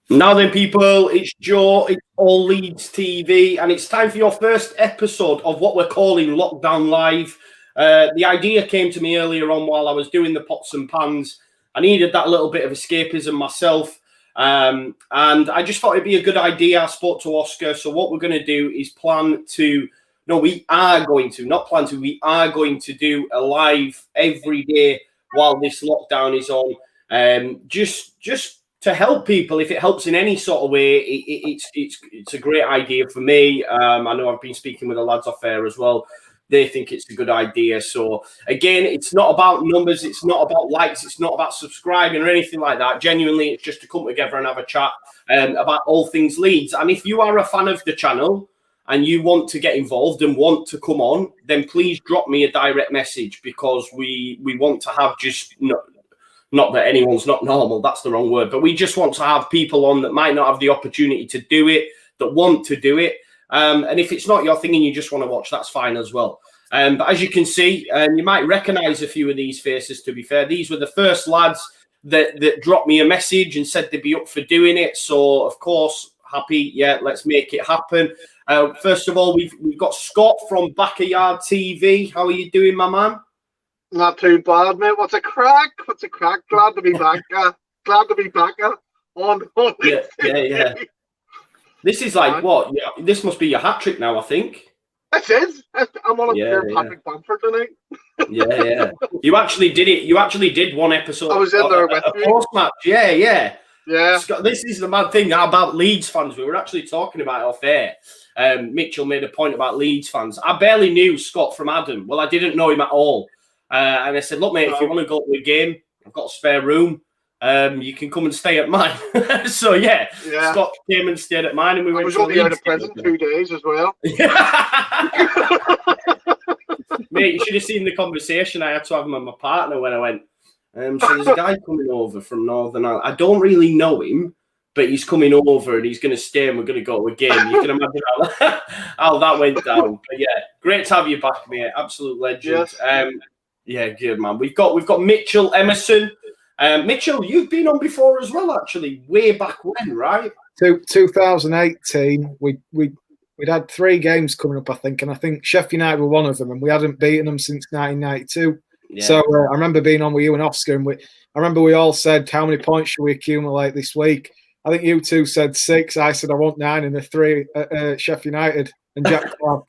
Now then, people, it's Joe, it's All Leeds TV, and it's time for your first episode of what we're calling Lockdown Live. The idea came to me earlier on while I was doing the pots and pans. I needed that little bit of escapism myself, and I just thought it'd be a good idea. I spoke to Oscar, so what we're going to do is we are going to do a live every day while this lockdown is on, just to help people. If it helps in any sort of way, it's a great idea for me. I know I've been speaking with the lads off air as well. They think it's a good idea. So again, it's not about numbers, it's not about likes, it's not about subscribing or anything like that. Genuinely, it's just to come together and have a chat about all things Leeds. And if you are a fan of the channel and you want to get involved and want to come on, then please drop me a direct message, because we want to have not that anyone's not normal, that's the wrong word, but we just want to have people on that might not have the opportunity to do it, that want to do it. And if it's not your thing and you just want to watch, that's fine as well. But as you can see, you might recognise a few of these faces, to be fair. These were the first lads that dropped me a message and said they'd be up for doing it. So, of course, happy, yeah, let's make it happen. First of all, we've got Scott from Backyard TV. How are you doing, my man? Not too bad, mate. What's a crack? Glad to be back. Glad to be back on yeah. This is like what? Yeah, this must be your hat trick now, I think. It is. I'm on a Patrick Bamford tonight. Yeah. You actually did it. You actually did one episode. I was in there with you. Post-match. Yeah. Scott, this is the mad thing about Leeds fans. We were actually talking about it off air. Mitchell made a point about Leeds fans. I barely knew Scott from Adam. Well, I didn't know him at all. And I said, look, mate, if you want to go to a game, I've got a spare room. You can come and stay at mine. So, yeah, Scott came and stayed at mine, and we went to only out of prison 2 days as well. Mate, you should have seen the conversation I had to have with my partner when I went. So there's a guy coming over from Northern Ireland. I don't really know him, but he's coming over and he's going to stay and we're going to go to a game. You can imagine how that went down. But, yeah, great to have you back, mate. Absolute legend. Yes. Yeah, good, man. We've got Mitchell Emerson. Mitchell, you've been on before as well, actually, way back when, right? 2018. We'd had 3 games coming up, I think, and I think Sheffield United were one of them, and we hadn't beaten them since 1992. Yeah. So I remember being on with you and Oscar, and I remember we all said, how many points should we accumulate this week? I think you two said 6. I said I want 9, and the 3 Sheffield United and Jack Clark,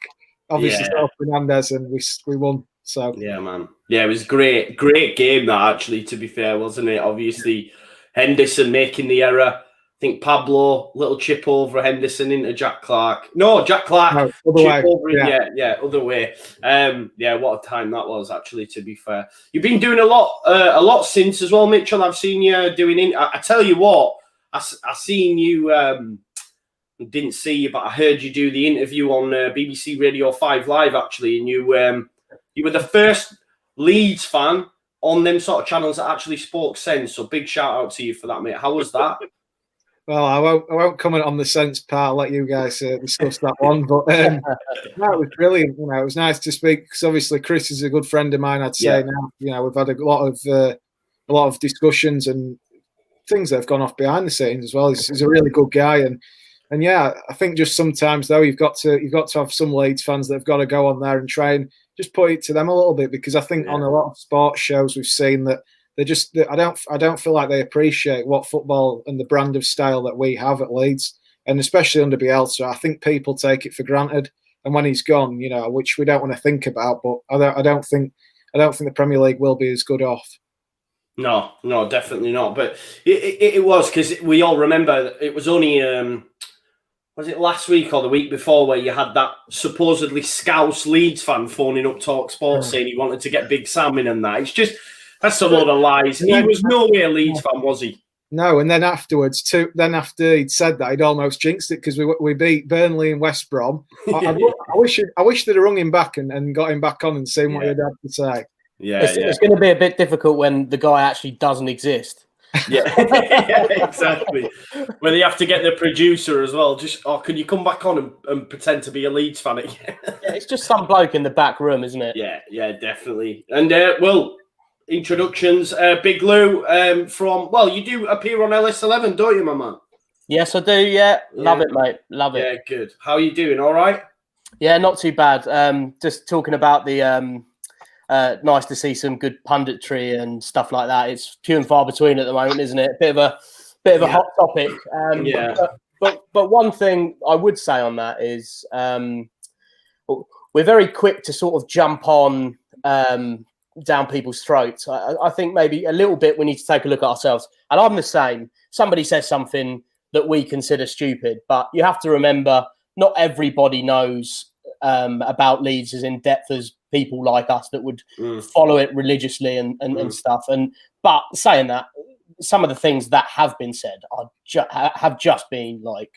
obviously Fernandez, and we won. So yeah, man. Yeah, it was great game that, actually, to be fair, wasn't it? Obviously, Henderson making the error. I think Pablo, little chip over Henderson into Jack Clark. No, Jack Clark, no, chip over him. Yeah, other way. What a time that was, actually, to be fair. You've been doing a lot since as well, Mitchell. I've seen you doing I tell you what, I seen you didn't see you, but I heard you do the interview on BBC Radio 5 Live, actually, and you were the first Leeds fan on them sort of channels that actually spoke sense. So big shout out to you for that, mate. How was that? Well, I won't comment on the sense part. I'll let you guys discuss that one. But no, it was brilliant. It was nice to speak, because obviously Chris is a good friend of mine. I'd say now. We've had a lot of discussions and things that have gone off behind the scenes as well. He's a really good guy, and yeah, I think just sometimes though you've got to have some Leeds fans that have got to go on there and try and just put it to them a little bit, because I think on a lot of sports shows we've seen that I don't feel like they appreciate what football and the brand of style that we have at Leeds, and especially under Bielsa. I think people take it for granted, and when he's gone, which we don't want to think about, but I don't think the Premier League will be as good off. No, definitely not. But it was, because we all remember it was only was it last week or the week before where you had that supposedly Scouse Leeds fan phoning up Talk Sports saying he wanted to get Big Sam in and that. It's just, that's a load of lies. He was nowhere a Leeds fan, was he? No, and then afterwards, after he'd said that, he'd almost jinxed it, because we beat Burnley and West Brom. I wish they'd have rung him back and got him back on and seen what he'd have to say. It's going to be a bit difficult when the guy actually doesn't exist. Yeah, exactly. When you have to get the producer as well, can you come back on and pretend to be a Leeds fan again? It's just some bloke in the back room, isn't it? Yeah, definitely. And introductions. Big Lou from, you do appear on LS11, don't you, my man? Yes, I do. Yeah, love it, mate. Love it. Yeah, good. How are you doing? All right? Yeah, not too bad. Just talking about the nice to see some good punditry and stuff like that. It's few and far between at the moment, isn't it? Bit of a hot topic. Yeah. But one thing I would say on that is we're very quick to sort of jump on down people's throats. I think maybe a little bit we need to take a look at ourselves. And I'm the same. Somebody says something that we consider stupid, but you have to remember not everybody knows about Leeds as in depth as people like us that would follow it religiously and stuff. But saying that, some of the things that have been said are have just been like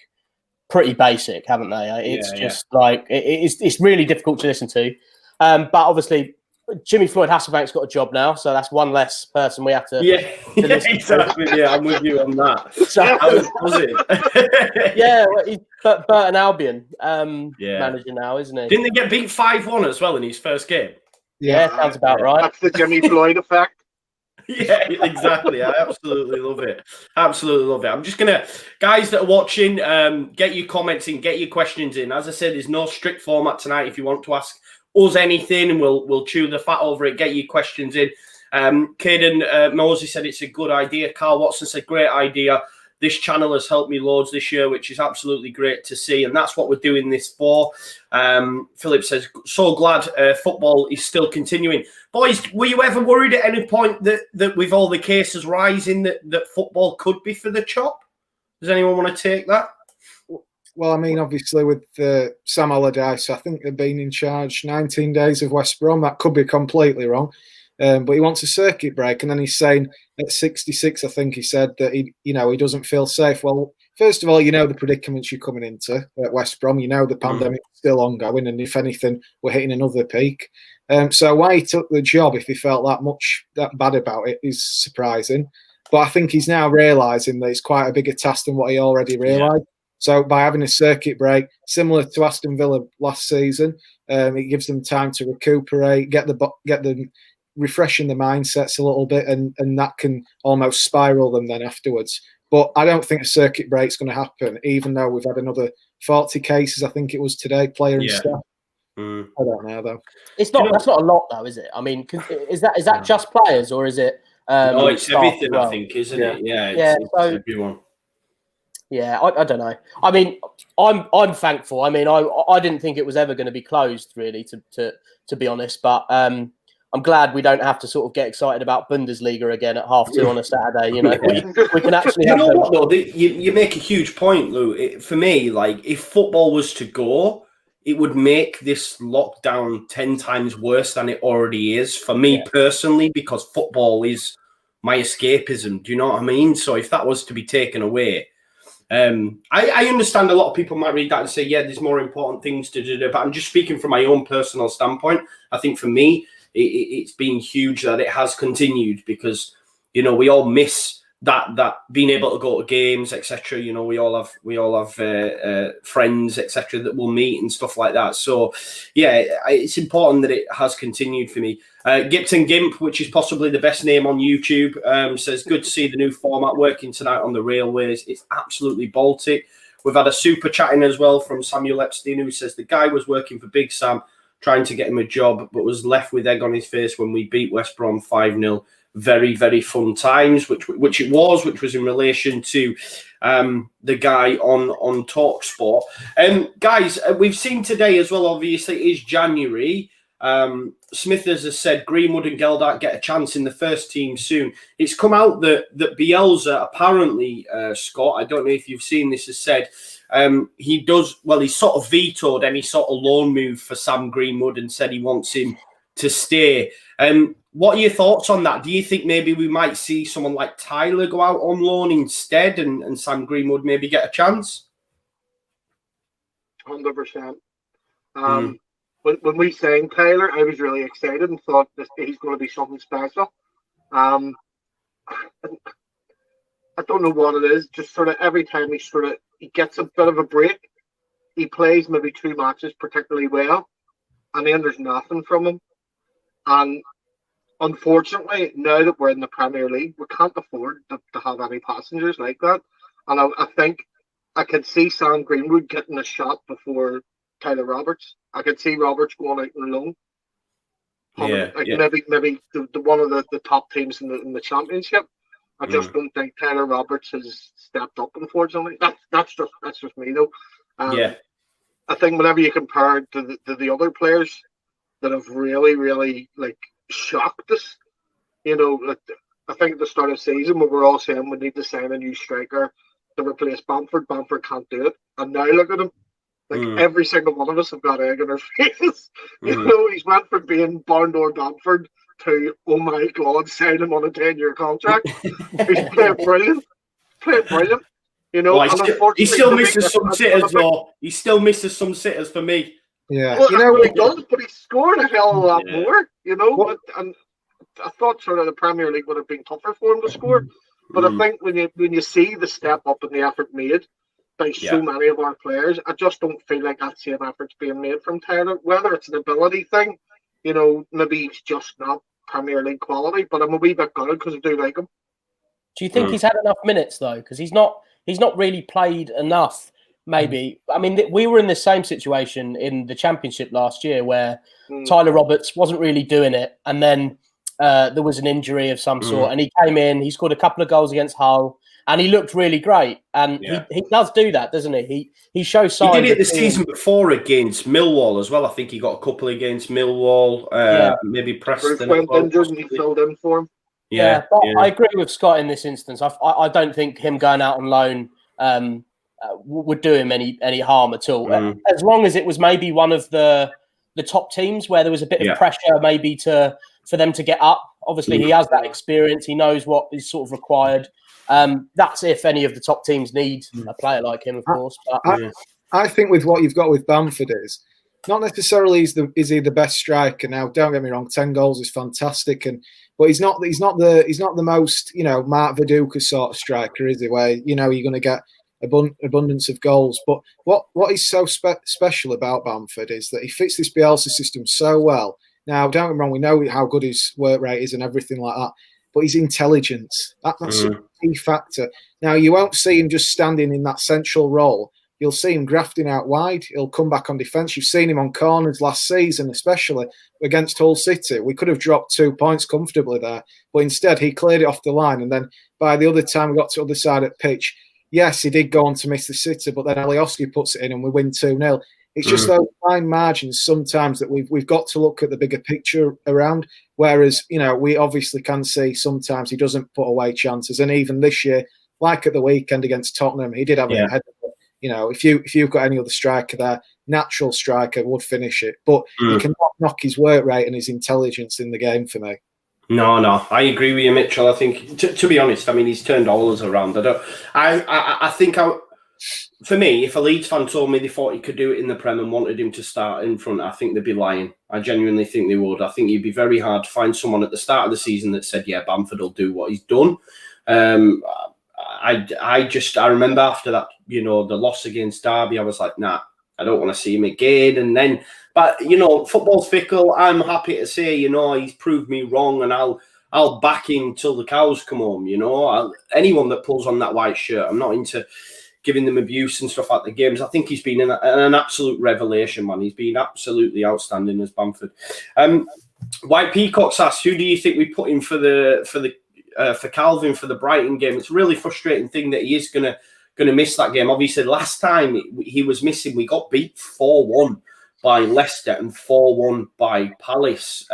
pretty basic, haven't they? It's like it's really difficult to listen to. But obviously, Jimmy Floyd Hasselbank's got a job now, so that's one less person we have to. Exactly. Yeah, I'm with you on that. So, How was it? Yeah, well, he's Burton Albion manager now, isn't he? Didn't they get beat 5-1 as well in his first game? Yeah, sounds about right. That's the Jimmy Floyd effect. Yeah, exactly. I absolutely love it. Absolutely love it. I'm just gonna, guys that are watching, get your comments in, get your questions in. As I said, there's no strict format tonight. If you want to ask us anything, and we'll chew the fat over it. Get your questions in. Caden Moses said it's a good idea. Carl Watson said great idea. This channel has helped me loads this year, which is absolutely great to see, and that's what we're doing this for. Philip says, so glad football is still continuing. Boys, were you ever worried at any point that with all the cases rising that football could be for the chop? Does anyone want to take that? Well, I mean, obviously with Sam Allardyce, I think they've been in charge 19 days of West Brom. That could be completely wrong. But he wants a circuit break, and then he's saying at 66, I think he said that he doesn't feel safe. Well, first of all, the predicaments you're coming into at West Brom. The pandemic's still ongoing, and if anything, we're hitting another peak. So why he took the job if he felt that bad about it is surprising. But I think he's now realising that it's quite a bigger task than what he already realised. Yeah. So by having a circuit break, similar to Aston Villa last season, it gives them time to recuperate, get the refreshing the mindsets a little bit, and that can almost spiral them then afterwards. But I don't think a circuit break's going to happen, even though we've had another 40 cases, I think it was today, player and staff. I don't know though. It's not. That's not a lot though, is it? I mean, is that just players, or is it? No, it's everything. I think, isn't it? Yeah, it's everyone. Yeah, I don't know. I mean, I'm thankful. I mean, I didn't think it was ever going to be closed, really, to be honest. But I'm glad we don't have to sort of get excited about Bundesliga again at 2:30 on a Saturday. We can actually. You know what though? You make a huge point, Lou. For me, like if football was to go, it would make this lockdown 10 times worse than it already is. For me personally, because football is my escapism. Do you know what I mean? So if that was to be taken away. I understand a lot of people might read that and say, yeah, there's more important things to do. But I'm just speaking from my own personal standpoint. I think for me, it's been huge that it has continued because, we all miss that being able to go to games, etc. We all have friends, etc. that we'll meet and stuff like that. So, yeah, it's important that it has continued for me. Gipton Gimp, which is possibly the best name on YouTube, says, good to see the new format working tonight on the railways. It's absolutely Baltic. We've had a super chatting as well from Samuel Epstein, who says the guy was working for Big Sam, trying to get him a job, but was left with egg on his face when we beat West Brom 5-0. Very, very fun times, which it was in relation to the guy on TalkSport. Guys, we've seen today as well, obviously, it is January. Smithers has said Greenwood and Geldart get a chance in the first team soon. It's come out that Bielsa apparently, Scott, I don't know if you've seen this, has said he's sort of vetoed any sort of loan move for Sam Greenwood and said he wants him to stay. What are your thoughts on that? Do you think maybe we might see someone like Tyler go out on loan instead and Sam Greenwood maybe get a chance? 100%. When we signed Tyler, I was really excited and thought he's going to be something special. I don't know what it is. Just sort of every time he gets a bit of a break, he plays maybe 2 matches particularly well, and then there's nothing from him. And unfortunately, now that we're in the Premier League, we can't afford to have any passengers like that. And I think I could see Sam Greenwood getting a shot before Tyler Roberts. I could see Roberts going out on loan. Maybe the one of the top teams in the championship. I just don't think Tyler Roberts has stepped up, unfortunately. That's just me though. I think whenever you compare to the other players that have really like shocked us, you know, I think at the start of the season we were all saying we need to sign a new striker to replace Bamford. Bamford can't do it, and now look at him. Like every single one of us have got egg in our faces. You know, he's went from being Barn Door Bamford to, oh my God, sign him on a 10-year contract. He's playing brilliant. You know, he still misses some sitters, though. He still misses some sitters for me. Yeah, well, you know, he does, but he's scored a hell of a lot more. You know, and I thought sort of the Premier League would have been tougher for him to score. But I think when you see the step up in the effort made by so many of our players, I just don't feel like that same effort's being made from Tyler. Whether it's an ability thing, you know, maybe he's just not Premier League quality, but I'm a wee bit gutted because I do like him. Do you think he's had enough minutes though? Because he's not really played enough. Maybe. I mean, we were in the same situation in the Championship last year where Tyler Roberts wasn't really doing it, and then there was an injury of some sort, and he came in. He scored a couple of goals against Hull. And he looked really great, and he does do that, doesn't he? He shows signs. He did it the season before against Millwall as well. I think he got a couple against Millwall, maybe Preston. Went injured and he filled in for him. But I agree with Scott in this instance. I don't think him going out on loan would do him any harm at all. As long as it was maybe one of the top teams where there was a bit of pressure, maybe for them to get up. Obviously, he has that experience. He knows what is sort of required. That's if any of the top teams need a player like him, of course. But, I think with what you've got with Bamford is not necessarily is he the best striker. Now, don't get me wrong, 10 goals is fantastic, but he's not the most, you know, Mark Viduka sort of striker, is he? Where, you know, you're going to get abundance of goals. But what is so special about Bamford is that he fits this Bielsa system so well. Now, don't get me wrong, we know how good his work rate is and everything like that. But his intelligence, that's a key factor. Now, you won't see him just standing in that central role. You'll see him grafting out wide. He'll come back on defence. You've seen him on corners last season, especially against Hull City. We could have dropped 2 points comfortably there. But instead, he cleared it off the line. And then by the other time we got to the other side of the pitch, yes, he did go on to miss the sitter, but then Alioski puts it in and we win 2-0. It's just those fine margins sometimes that we've got to look at the bigger picture around. Whereas, you know, we obviously can see sometimes he doesn't put away chances. And even this year, like at the weekend against Tottenham, he did have a head. You know, if you've got any other striker there, natural striker would finish it. But he can knock his work rate and his intelligence in the game for me. No, I agree with you, Mitchell. I think, to be honest, I mean, he's turned all us around. I think for me, if a Leeds fan told me they thought he could do it in the Prem and wanted him to start in front, I think they'd be lying. I genuinely think they would. I think it'd be very hard to find someone at the start of the season that said, yeah, Bamford will do what he's done. I remember after that, you know, the loss against Derby, I was like, nah, I don't want to see him again. And then, but, you know, football's fickle. I'm happy to say, you know, he's proved me wrong, and I'll back him till the cows come home, you know. Anyone that pulls on that white shirt, I'm not into giving them abuse and stuff at the games. I think he's been an absolute revelation, man. He's been absolutely outstanding as Bamford. White Peacocks asks, who do you think we put in for Calvin for the Brighton game? It's a really frustrating thing that he is gonna miss that game. Obviously, last time he was missing, we got beat 4-1 by Leicester and 4-1 by Palace.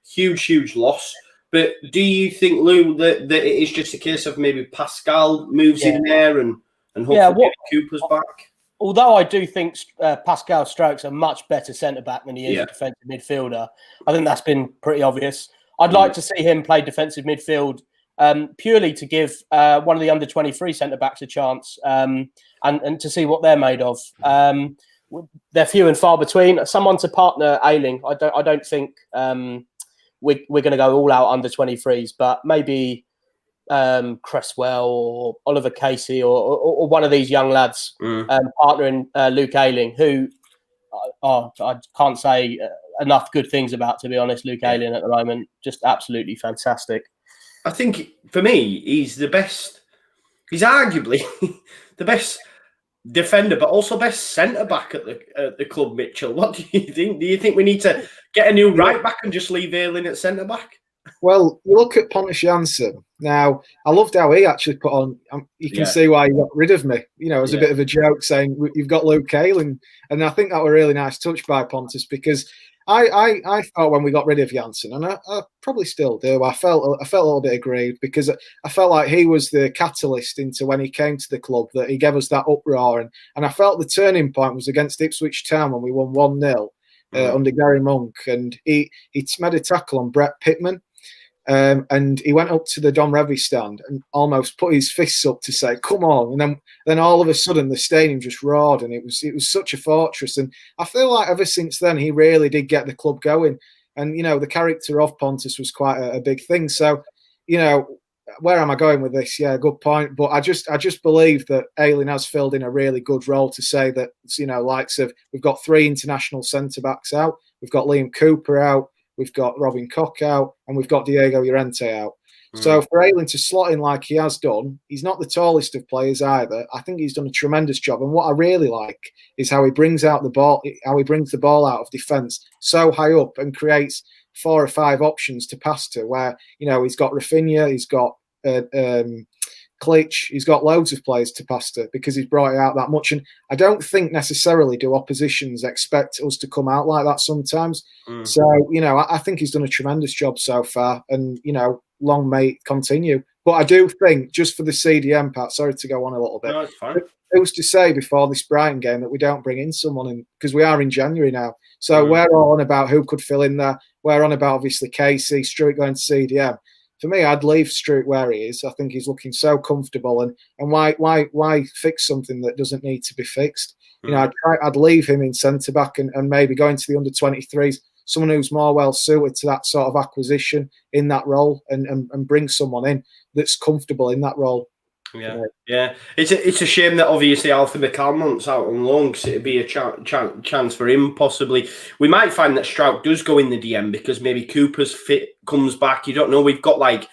Huge loss. But do you think, Lou, that it is just a case of maybe Pascal moves in there and hopefully Cooper's back? Although I do think Pascal Stroke's a much better centre-back than he is a defensive midfielder. I think that's been pretty obvious. I'd like to see him play defensive midfield purely to give one of the under-23 centre-backs a chance and to see what they're made of. They're few and far between. Someone to partner Ayling. I don't think we're going to go all out under-23s, but maybe Cresswell or Oliver Casey or one of these young lads partnering Luke Ayling, who I can't say enough good things about, to be honest. Luke Ayling at the moment, just absolutely fantastic. I think for me, he's the best. He's arguably the best defender, but also best centre back at the club. Mitchell, what do you think? Do you think we need to get a new right back and just leave Ayling at centre back? Well, you look at Pontus Jansson. Now, I loved how he actually put on. You can see why he got rid of me. You know, as a bit of a joke, saying you've got Luke Ayling, and I think that was a really nice touch by Pontus, because I thought when we got rid of Jansson, and I probably still do, I felt a little bit aggrieved, because I felt like he was the catalyst into when he came to the club, that he gave us that uproar, and I felt the turning point was against Ipswich Town when we won 1-0 under Gary Monk, and he made a tackle on Brett Pittman. And he went up to the Don Revie stand and almost put his fists up to say, "Come on!" And then all of a sudden the stadium just roared, and it was such a fortress. And I feel like ever since then he really did get the club going. And you know, the character of Pontus was quite a big thing. So, you know, where am I going with this? Yeah, good point. But I just believe that Ayling has filled in a really good role to say that, you know, likes of, we've got 3 international centre backs out, we've got Liam Cooper out, we've got Robin Koch out, and we've got Diego Llorente out. So for Ayling to slot in like he has done, he's not the tallest of players either. I think he's done a tremendous job. And what I really like is how he brings out the ball, how he brings the ball out of defence so high up and creates 4 or 5 options to pass to, where, you know, he's got Rafinha, he's got Klitsch, he's got loads of players to pass to, because he's brought it out that much. And I don't think necessarily do oppositions expect us to come out like that sometimes. So, you know, I think he's done a tremendous job so far, and, you know, long may it continue. But I do think, just for the CDM part, sorry to go on a little bit, No, it's fine. Who's to say before this Brighton game that we don't bring in someone in, because we are in January now. So we're all on about who could fill in there. We're on about obviously Casey, Struijk going to CDM. For me, I'd leave Struijk where he is. I think he's looking so comfortable, and why fix something that doesn't need to be fixed? You know, I'd leave him in centre back and maybe go into the under-23s, someone who's more well suited to that sort of acquisition in that role, and bring someone in that's comfortable in that role. Yeah. It's a shame that obviously Alfie McCalmont's out on loan, because it'd be a chance for him possibly. We might find that Struijk does go in the DM, because maybe Cooper's fit comes back. You don't know. We've got like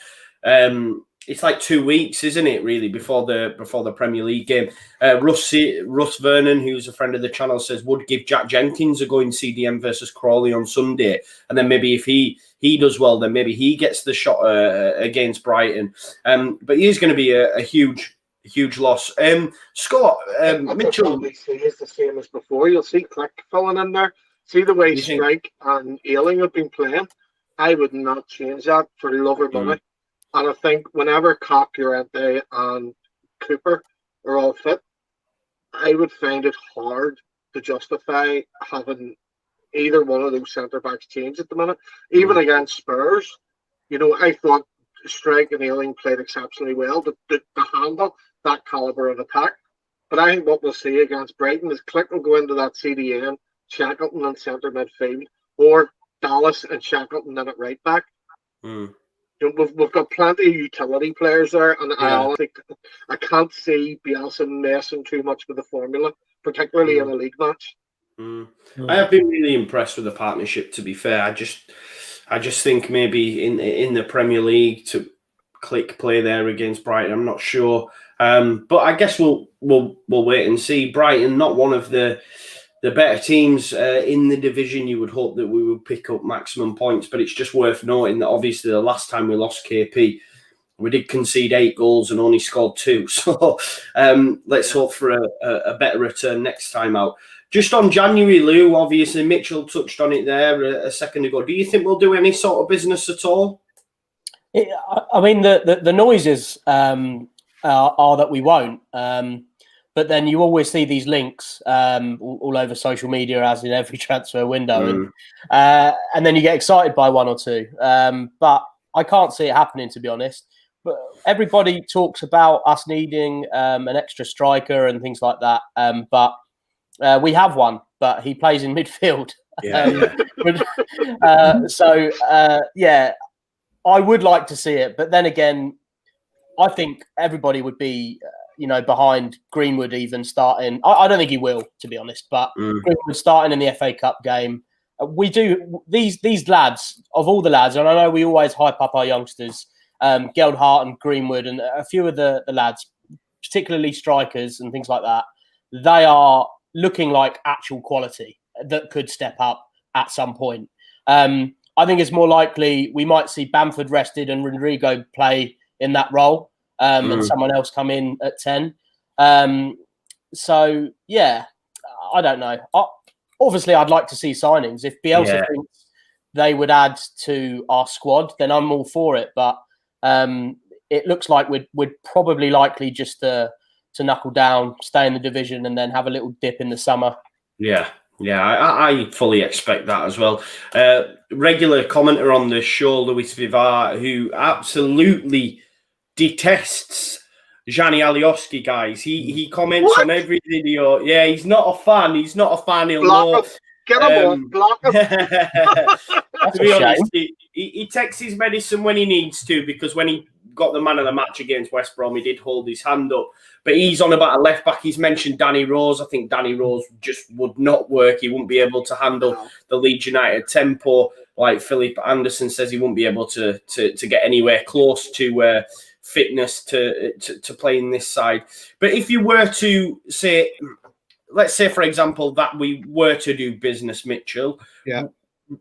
it's like 2 weeks, isn't it, really, before the Premier League game. Russ Vernon, who's a friend of the channel, says would give Jack Jenkins a go in CDM versus Crawley on Sunday, and then maybe if he does well, then maybe he gets the shot against Brighton. But he is going to be a huge loss. Scott, Mitchell is the same as before. You'll see Click filling in there. See the way Struijk and Ayling have been playing. I would not change that for the love of money. And I think whenever Koch, Llorente and Cooper are all fit, I would find it hard to justify having either one of those centre-backs change at the minute. Even against Spurs, you know, I thought Struijk and Ayling played exceptionally well to handle that calibre of attack. But I think what we'll see against Brighton is Click will go into that CDM, Shackleton in centre midfield, or Dallas and Shackleton in at right back. You know, we've got plenty of utility players there, and I can't see Bielsa messing too much with the formula, particularly in a league match. I have been really impressed with the partnership, to be fair. I just think maybe in the Premier League to Click play there against Brighton, I'm not sure. But I guess we'll wait and see. Brighton, not one of the better teams in the division. You would hope that we would pick up maximum points, but it's just worth noting that obviously the last time we lost KP, we did concede 8 goals and only scored 2. So let's hope for a better return next time out. Just on January, Lou, obviously Mitchell touched on it there a second ago. Do you think we'll do any sort of business at all? I mean, the noises are that we won't. But then you always see these links all over social media, as in every transfer window. And then you get excited by 1 or 2. But I can't see it happening, to be honest. But everybody talks about us needing an extra striker and things like that. But we have one, but he plays in midfield. Yeah, I would like to see it. But then again, I think everybody would be, behind Greenwood even starting. I don't think he will, to be honest, but Greenwood starting in the FA Cup game. We do these lads, of all the lads, and I know we always hype up our youngsters, Geldhart and Greenwood and a few of the lads, particularly strikers and things like that. they are looking like actual quality that could step up at some point. I think it's more likely we might see Bamford rested and Rodrigo play in that role, and someone else come in at 10. So, yeah, I don't know. Obviously, I'd like to see signings. If Bielsa thinks they would add to our squad, then I'm all for it. But it looks like we'd probably likely just to knuckle down, stay in the division, and then have a little dip in the summer. Yeah, I fully expect that as well. Regular commenter on the show, Luis Vivar, who absolutely detests Gianni Alioski, guys. He comments on every video. Yeah, he's not a fan. He's not a fan. He'll know. Get him on, block him. To be honest, he takes his medicine when he needs to, because when he got the man of the match against West Brom, he did hold his hand up. But he's on about a left back. He's mentioned Danny Rose. I think Danny Rose just would not work. He wouldn't be able to handle the Leeds United tempo. Like Philip Anderson says, he wouldn't be able to get anywhere close to fitness to play in this side. But if you were to say, let's say, for example, that we were to do business, Mitchell,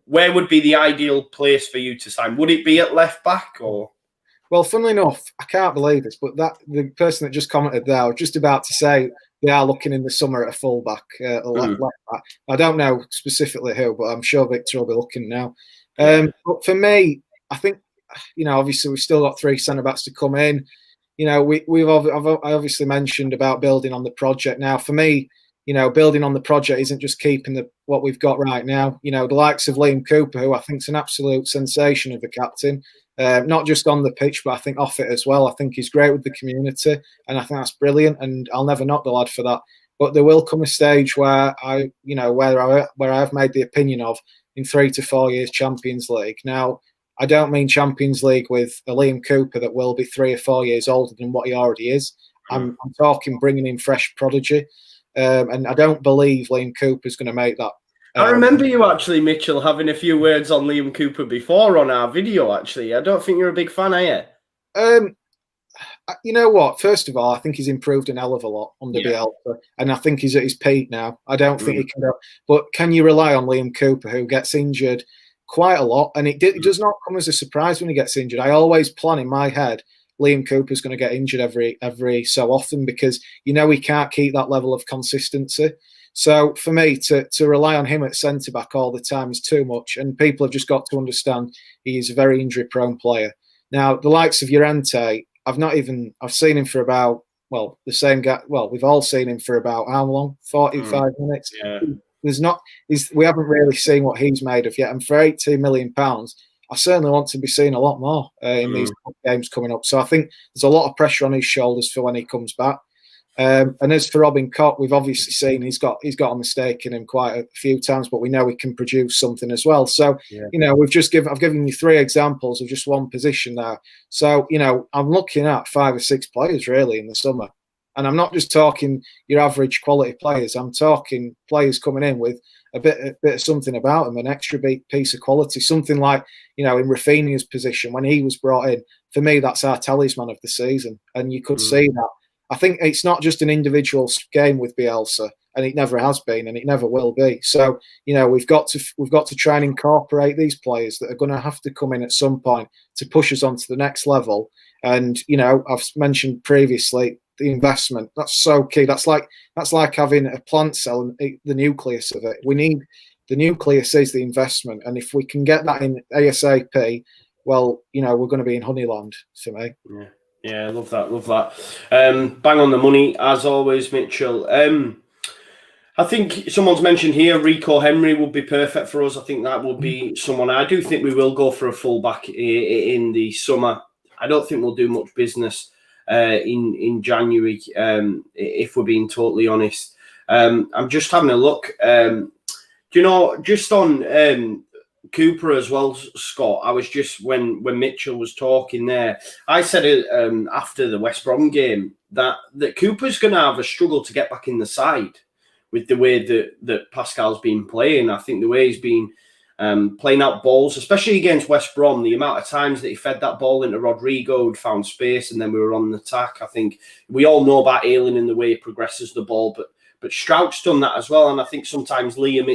where would be the ideal place for you to sign? Would it be at left back or? Well, funnily enough, I can't believe this, but the person that just commented there, I was just about to say they are looking in the summer at a fullback, left back. I don't know specifically who, but I'm sure Victor will be looking now. But for me, I think, obviously we've still got 3 centre-backs to come in. I obviously mentioned about building on the project. Now, for me, building on the project isn't just keeping what we've got right now. The likes of Liam Cooper, who I think is an absolute sensation of a captain, not just on the pitch, but I think off it as well. I think he's great with the community, and I think that's brilliant, and I'll never knock the lad for that. But there will come a stage where where I've made the opinion of in 3 to 4 years Champions League. Now, I don't mean Champions League with a Liam Cooper that will be 3 or 4 years older than what he already is. I'm talking bringing in fresh prodigy. And I don't believe Liam Cooper's going to make that. I remember you actually, Mitchell, having a few words on Liam Cooper before on our video, actually. I don't think you're a big fan, are you? You know what? First of all, I think he's improved an hell of a lot under Bielsa, and I think he's at his peak now. I don't think he can go. But can you rely on Liam Cooper, who gets injured quite a lot? And it does not come as a surprise when he gets injured. I always plan in my head Liam Cooper's going to get injured every so often, because he can't keep that level of consistency. So for me to rely on him at centre back all the time is too much, and people have just got to understand he's a very injury prone player. Now, the likes of Llorente, I've seen him for about the same guy. Well, we've all seen him for about how long? 45 minutes. Yeah. We haven't really seen what he's made of yet, and for £18 million. I certainly want to be seeing a lot more in these games coming up. So I think there's a lot of pressure on his shoulders for when he comes back. And as for Robin Koch, we've obviously seen he's got a mistake in him quite a few times, but we know he can produce something as well. So I've given you 3 examples of just one position there. So I'm looking at 5 or 6 players really in the summer, and I'm not just talking your average quality players. I'm talking players coming in with a bit of something about him, an extra piece of quality, something like, in Rafinha's position when he was brought in. For me, that's our talisman of the season, and you could see that. I think it's not just an individual game with Bielsa, and it never has been, and it never will be. So, we've got to try and incorporate these players that are going to have to come in at some point to push us on to the next level. And I've mentioned previously the investment. That's so key. That's like having a plant cell and the nucleus of it. We need the nucleus is the investment, and if we can get that in ASAP, well, we're going to be in Honeyland for me. Yeah, I love that. Bang on the money as always, Mitchell. I think someone's mentioned here Rico Henry would be perfect for us. I think that would be someone. I do think we will go for a fullback in the summer. I don't think we'll do much business in January, if we're being totally honest. I'm just having a look. Just on Cooper as well, Scott, I was just, when Mitchell was talking there, I said after the West Brom game that Cooper's going to have a struggle to get back in the side with the way that Pascal's been playing. I think the way he's been playing out balls, especially against West Brom. The amount of times that he fed that ball into Rodrigo, who'd found space, and then we were on the attack. I think we all know about Ayling and the way he progresses the ball, but Strout's done that as well. And I think sometimes Liam,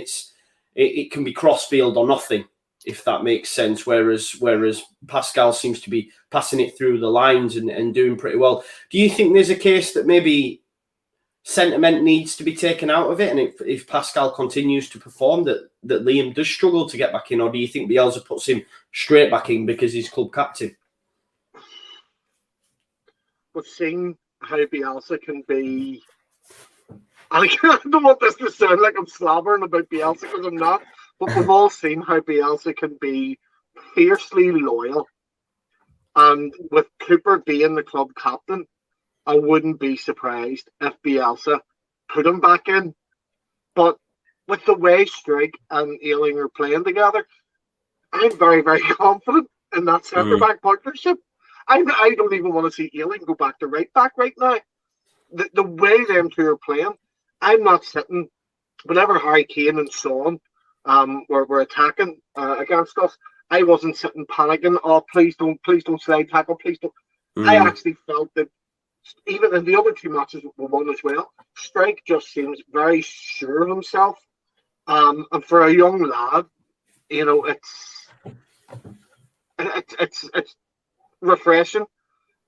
it can be crossfield or nothing, if that makes sense. Whereas Pascal seems to be passing it through the lines and doing pretty well. Do you think there's a case that maybe sentiment needs to be taken out of it, and if Pascal continues to perform, that Liam does struggle to get back in, or do you think Bielsa puts him straight back in because he's club captain? We've seen how Bielsa can be. I don't want this to sound like I'm slobbering about Bielsa, because I'm not. But we've all seen how Bielsa can be fiercely loyal, and with Cooper being the club captain, I wouldn't be surprised if Bielsa put him back in. But with the way Strike and Ayling are playing together, I'm very, very confident in that centre-back partnership. I don't even want to see Ayling go back to right-back right now. The way them two are playing, I'm not sitting, whenever Harry Kane and Son were attacking against us, I wasn't sitting panicking, oh, please don't slide tackle, please don't. I actually felt that even in the other two matches we won as well, Strike just seems very sure of himself. And for a young lad, you know, it's refreshing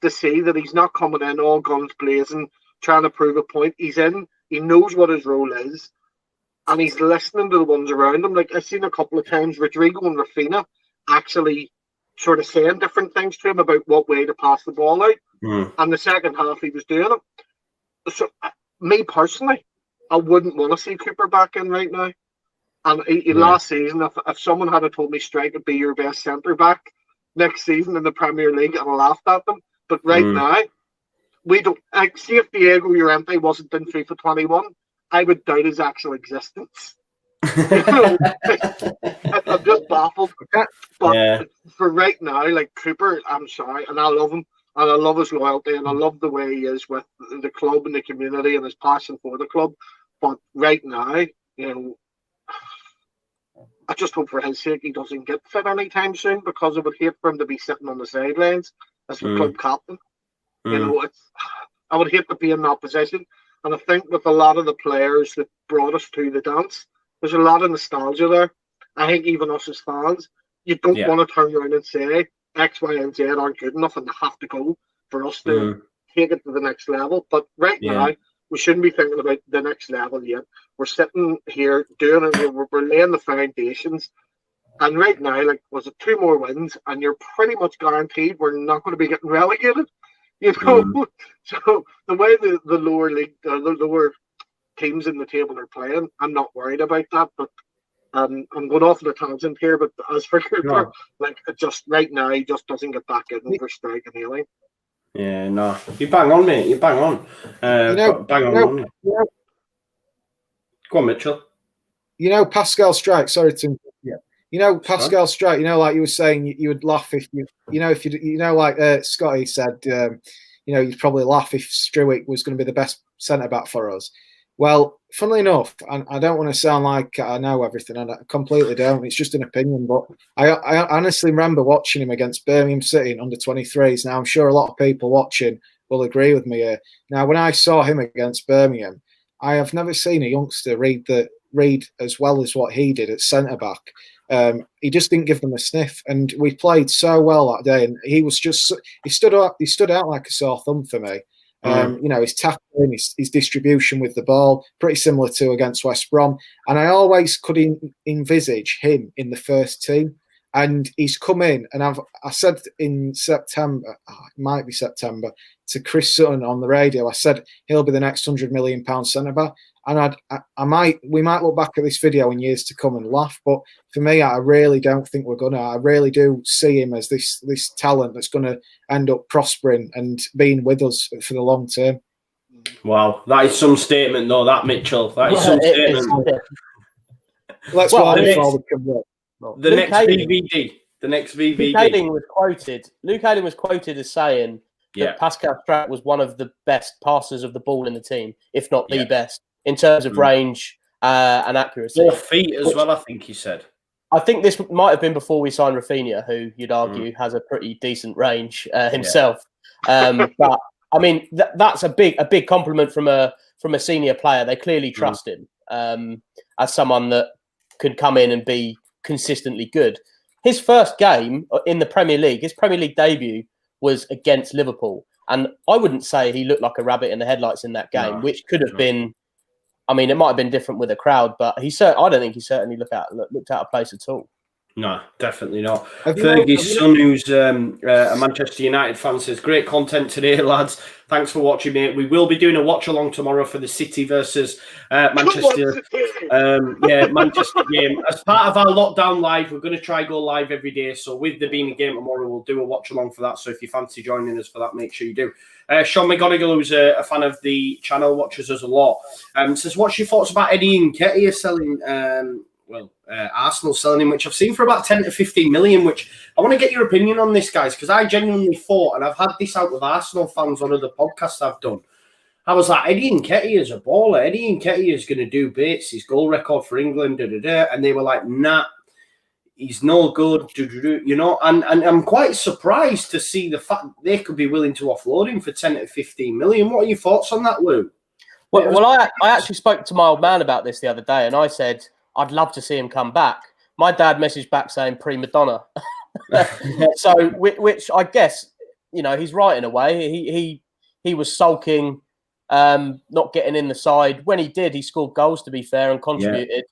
to see that he's not coming in all guns blazing, trying to prove a point. He's in, he knows what his role is, and he's listening to the ones around him. Like, I've seen a couple of times Rodrigo and Rafinha actually sort of saying different things to him about what way to pass the ball out. And the second half, he was doing it. So, me personally, I wouldn't want to see Cooper back in right now. And last season, if someone had told me Strike would be your best centre-back next season in the Premier League, I'd have laughed at them. But right now, we don't. See if Diego Llorente wasn't in FIFA 21, I would doubt his actual existence. I'm just baffled. But for right now, like Cooper, I'm sorry, and I love him, and I love his loyalty, and I love the way he is with the club and the community and his passion for the club. But right now, you know, I just hope for his sake he doesn't get fit anytime soon, because I would hate for him to be sitting on the sidelines as the club captain. You know, I would hate to be in that position. And I think with a lot of the players that brought us to the dance, there's a lot of nostalgia there. I think even us as fans, you don't want to turn around and say X, Y, and Z aren't good enough and they have to go for us to take it to the next level. But right now, we shouldn't be thinking about the next level yet. We're sitting here doing it, we're laying the foundations. And right now, like, was it 2 more wins, and you're pretty much guaranteed we're not going to be getting relegated. You know, so the way the lower league, the lower teams in the table are playing, I'm not worried about that. But I'm going off on a tangent here. But as for Cooper, like, just right now, he just doesn't get back in for Strike and Ayling. Yeah, no, you bang on, mate. You bang on. Bang on. Go on, Mitchell. You know, Pascal Strike. Sorry to. You know, Pascal Strike, you know, like you were saying, you would laugh if like Scotty said, you know, you'd probably laugh if Struick was going to be the best centre-back for us. Well, funnily enough, and I don't want to sound like I know everything, and I completely don't, it's just an opinion, but I honestly remember watching him against Birmingham City in under-23s. Now, I'm sure a lot of people watching will agree with me here. Now, when I saw him against Birmingham, I have never seen a youngster read as well as what he did at centre-back. He just didn't give them a sniff, and we played so well that day. And he was he stood out like a sore thumb for me. You know, his tackling, his distribution with the ball, pretty similar to against West Brom. And I always could envisage him in the first team. And he's come in, and I said in September, it might be September, to Chris Sutton on the radio, I said he'll be the next £100 million centre back. And we might look back at this video in years to come and laugh, but for me, I really don't think we're gonna. I really do see him as this talent that's going to end up prospering and being with us for the long term. Wow, that is some statement, though. That Mitchell, that is some statement. Let's go on before we come. The next VVD. Luke Ayling was quoted as saying that Pascal Strike was one of the best passers of the ball in the team, if not the best, in terms of range and accuracy. 4 feet as well, I think he said. I think this might have been before we signed Rafinha, who you'd argue has a pretty decent range himself. But I mean, that's a big compliment from a senior player. They clearly trust him as someone that could come in and be consistently good. His first game in the Premier League, his Premier League debut, was against Liverpool, and I wouldn't say he looked like a rabbit in the headlights in that game, which could have been. I mean, it might have been different with a crowd, but I don't think he certainly looked out of place at all. No, definitely not. Fergie's son, who's a Manchester United fan, says, great content today, lads. Thanks for watching, mate. We will be doing a watch-along tomorrow for the City versus Manchester Manchester game. As part of our lockdown live, we're going to try go live every day. So with there being a game tomorrow, we'll do a watch-along for that. So if you fancy joining us for that, make sure you do. Sean McGonigal, who's a fan of the channel, watches us a lot, says, what's your thoughts about Eddie Nketiah selling... Arsenal selling him, which I've seen for about 10 to 15 million, which I want to get your opinion on this, guys, because I genuinely thought, and I've had this out with Arsenal fans on other podcasts I've done, I was like, Eddie Nketiah is a baller. Eddie Nketiah is going to do bits, his goal record for England, and they were like, nah, he's no good, you know, and I'm quite surprised to see the fact they could be willing to offload him for 10 to 15 million. What are your thoughts on that, Lou? Well, I actually spoke to my old man about this the other day, and I said, I'd love to see him come back. My dad messaged back saying prima donna. So, which I guess, you know, he's right in a way. He was sulking, not getting in the side. When he did, he scored goals, to be fair, and contributed.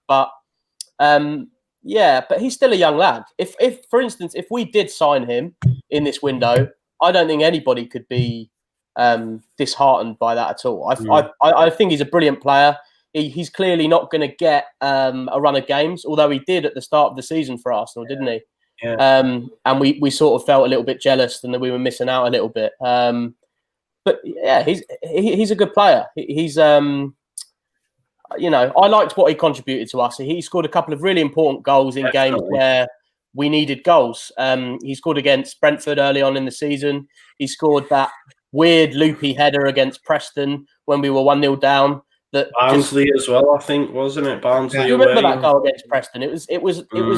Yeah. But he's still a young lad. If for instance, if we did sign him in this window, I don't think anybody could be disheartened by that at all. I think he's a brilliant player. He's clearly not going to get a run of games, although he did at the start of the season for Arsenal, didn't he? Yeah. And we sort of felt a little bit jealous and that we were missing out a little bit. But yeah, he's a good player. He's you know, I liked what he contributed to us. He scored a couple of really important goals in games where we needed goals. He scored against Brentford early on in the season. He scored that weird loopy header against Preston when we were 1-0 down. That Barnsley as well, I think, wasn't it? Barnsley. Yeah. You remember that goal against Preston? It was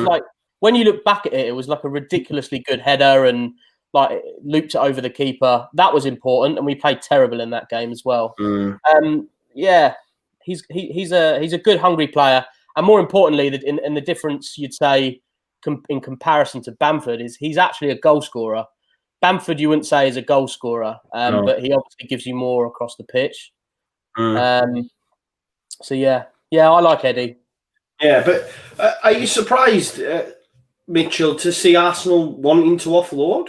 like, when you look back at it, it was like a ridiculously good header and like it looped it over the keeper. That was important, and we played terrible in that game as well. Yeah, he's a good, hungry player, and more importantly, in the difference you'd say in comparison to Bamford is he's actually a goal scorer. Bamford, you wouldn't say is a goal scorer, but he obviously gives you more across the pitch. So yeah, I like Eddie. Yeah, but are you surprised, Mitchell, to see Arsenal wanting to offload?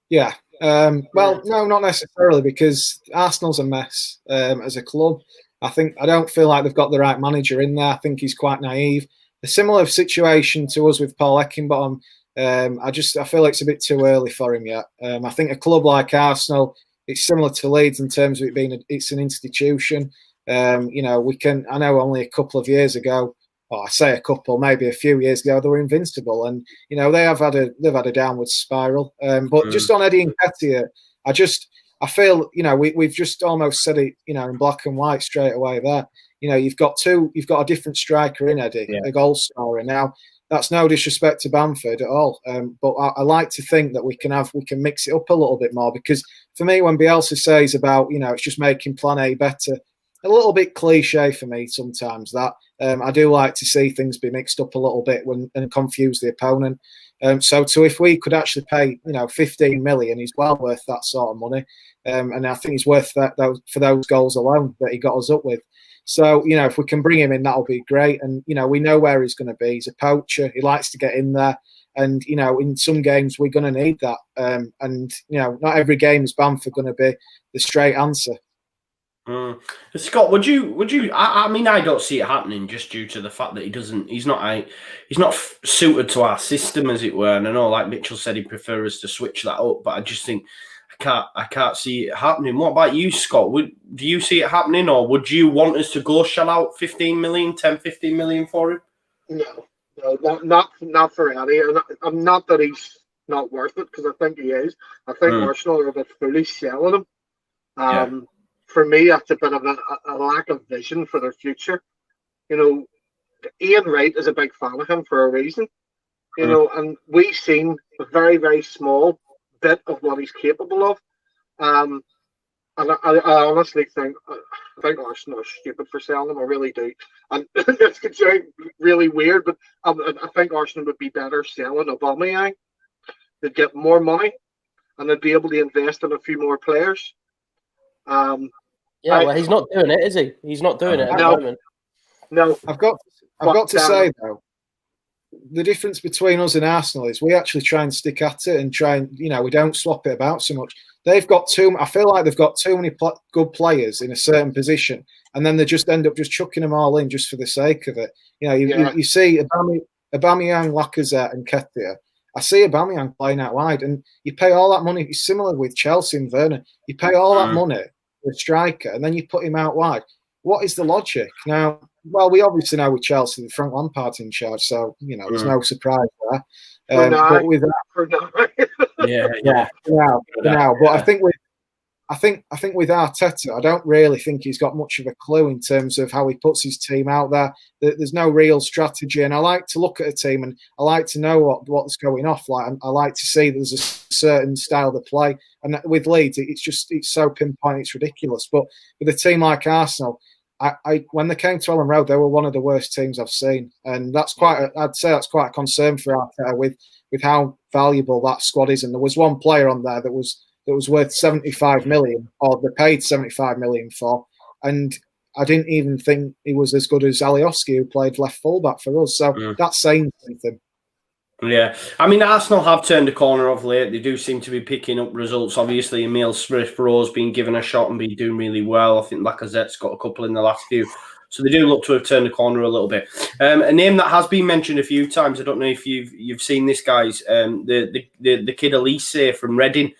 Yeah. Well, no, not necessarily, because Arsenal's a mess as a club. I don't feel like they've got the right manager in there. I think he's quite naive. A similar situation to us with Paul Eckenbottom. I feel like it's a bit too early for him yet. I think a club like Arsenal, it's similar to Leeds in terms of it being it's an institution. You know, I know only a couple of years ago, or I say a couple, maybe a few years ago, they were invincible, and you know they've had a downward spiral. But just on Eddie Nketiah, I feel, you know, we've just almost said it, you know, in black and white straight away there. You know, you've got a different striker in Eddie, a goal scorer. Now, that's no disrespect to Bamford at all, but I like to think that we can mix it up a little bit more, because for me, when Bielsa says about, you know, it's just making Plan A better, a little bit cliche for me sometimes. That I do like to see things be mixed up a little bit and confuse the opponent. So if we could actually pay, you know, 15 million, he's well worth that sort of money, and I think he's worth that for those goals alone that he got us up with. So, you know, if we can bring him in, that'll be great. And, you know, we know where he's going to be. He's a poacher. He likes to get in there. And, you know, in some games, we're going to need that. And, you know, not every game is Bamford going to be the straight answer. Scott, would you? I mean, I don't see it happening just due to the fact that he's not suited to our system, as it were. And I know, like Mitchell said, he prefers to switch that up, but I just think I can't see it happening. What about you, Scott? Do you see it happening, or would you want us to go shell out 15 million for him? No, not for Eddie. I'm not that he's not worth it, because I think he is. I think Arsenal are a bit foolish selling him. For me, that's a bit of a lack of vision for their future. You know, Ian Wright is a big fan of him for a reason, you know, and we've seen a very, very small bit of what he's capable of. And I honestly think Arsenal are stupid for selling him. I really do. And this could sound really weird, but I think Arsenal would be better selling Aubameyang. They'd get more money, and they'd be able to invest in a few more players. Yeah, well, he's not doing it, is he? He's not doing it at the moment. No, I've got to say though, the difference between us and Arsenal is we actually try and stick at it and try and, you know, we don't swap it about so much. They've got I feel like they've got too many good players in a certain position, and then they just end up just chucking them all in just for the sake of it. You know, you see Aubameyang, Lacazette, and Ketia. I see Aubameyang playing out wide, and you pay all that money. It's similar with Chelsea and Werner. You pay all that money for a striker, and then you put him out wide. What is the logic? Now, well, we obviously know with Chelsea, the Frank Lampard's in charge, so, you know, there's no surprise there. But with that, but I think with Arteta, I don't really think he's got much of a clue in terms of how he puts his team out there. There's no real strategy, and I like to look at a team and I like to know what's going off. Like, I like to see there's a certain style to play, and with Leeds, it's so pinpoint, it's ridiculous. But with a team like Arsenal, when they came to Ellen Road, they were one of the worst teams I've seen, and I'd say that's quite a concern for Arteta with how valuable that squad is. And there was one player on there that was worth 75 million, or they paid 75 million for, and I didn't even think he was as good as Alioski, who played left fullback for us. So that's saying something. Yeah, I mean, Arsenal have turned a corner of late. They do seem to be picking up results. Obviously, Emile Smith-Rowe's been given a shot and been doing really well. I think Lacazette's got a couple in the last few. So they do look to have turned the corner a little bit. A name that has been mentioned a few times, I don't know if you've seen this, guys, the kid Elisa from Reading.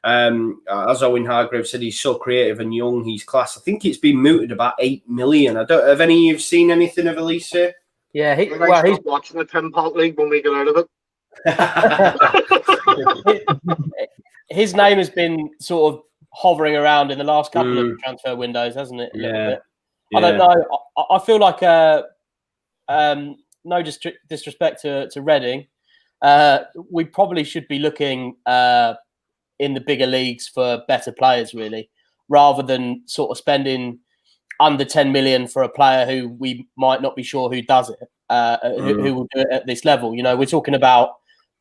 As Owen Hargrave said, he's so creative and young, he's class. I think it's been mooted about 8 million. Have any of you seen anything of Elisa? Yeah, he's watching the Tim Pot League when we get out of it. His name has been sort of hovering around in the last couple of transfer windows, hasn't it? A little bit. I don't know. I feel like no disrespect to Reading, we probably should be looking in the bigger leagues for better players, really, rather than sort of spending under 10 million for a player who we might not be sure who does it, who will do it at this level. You know, we're talking about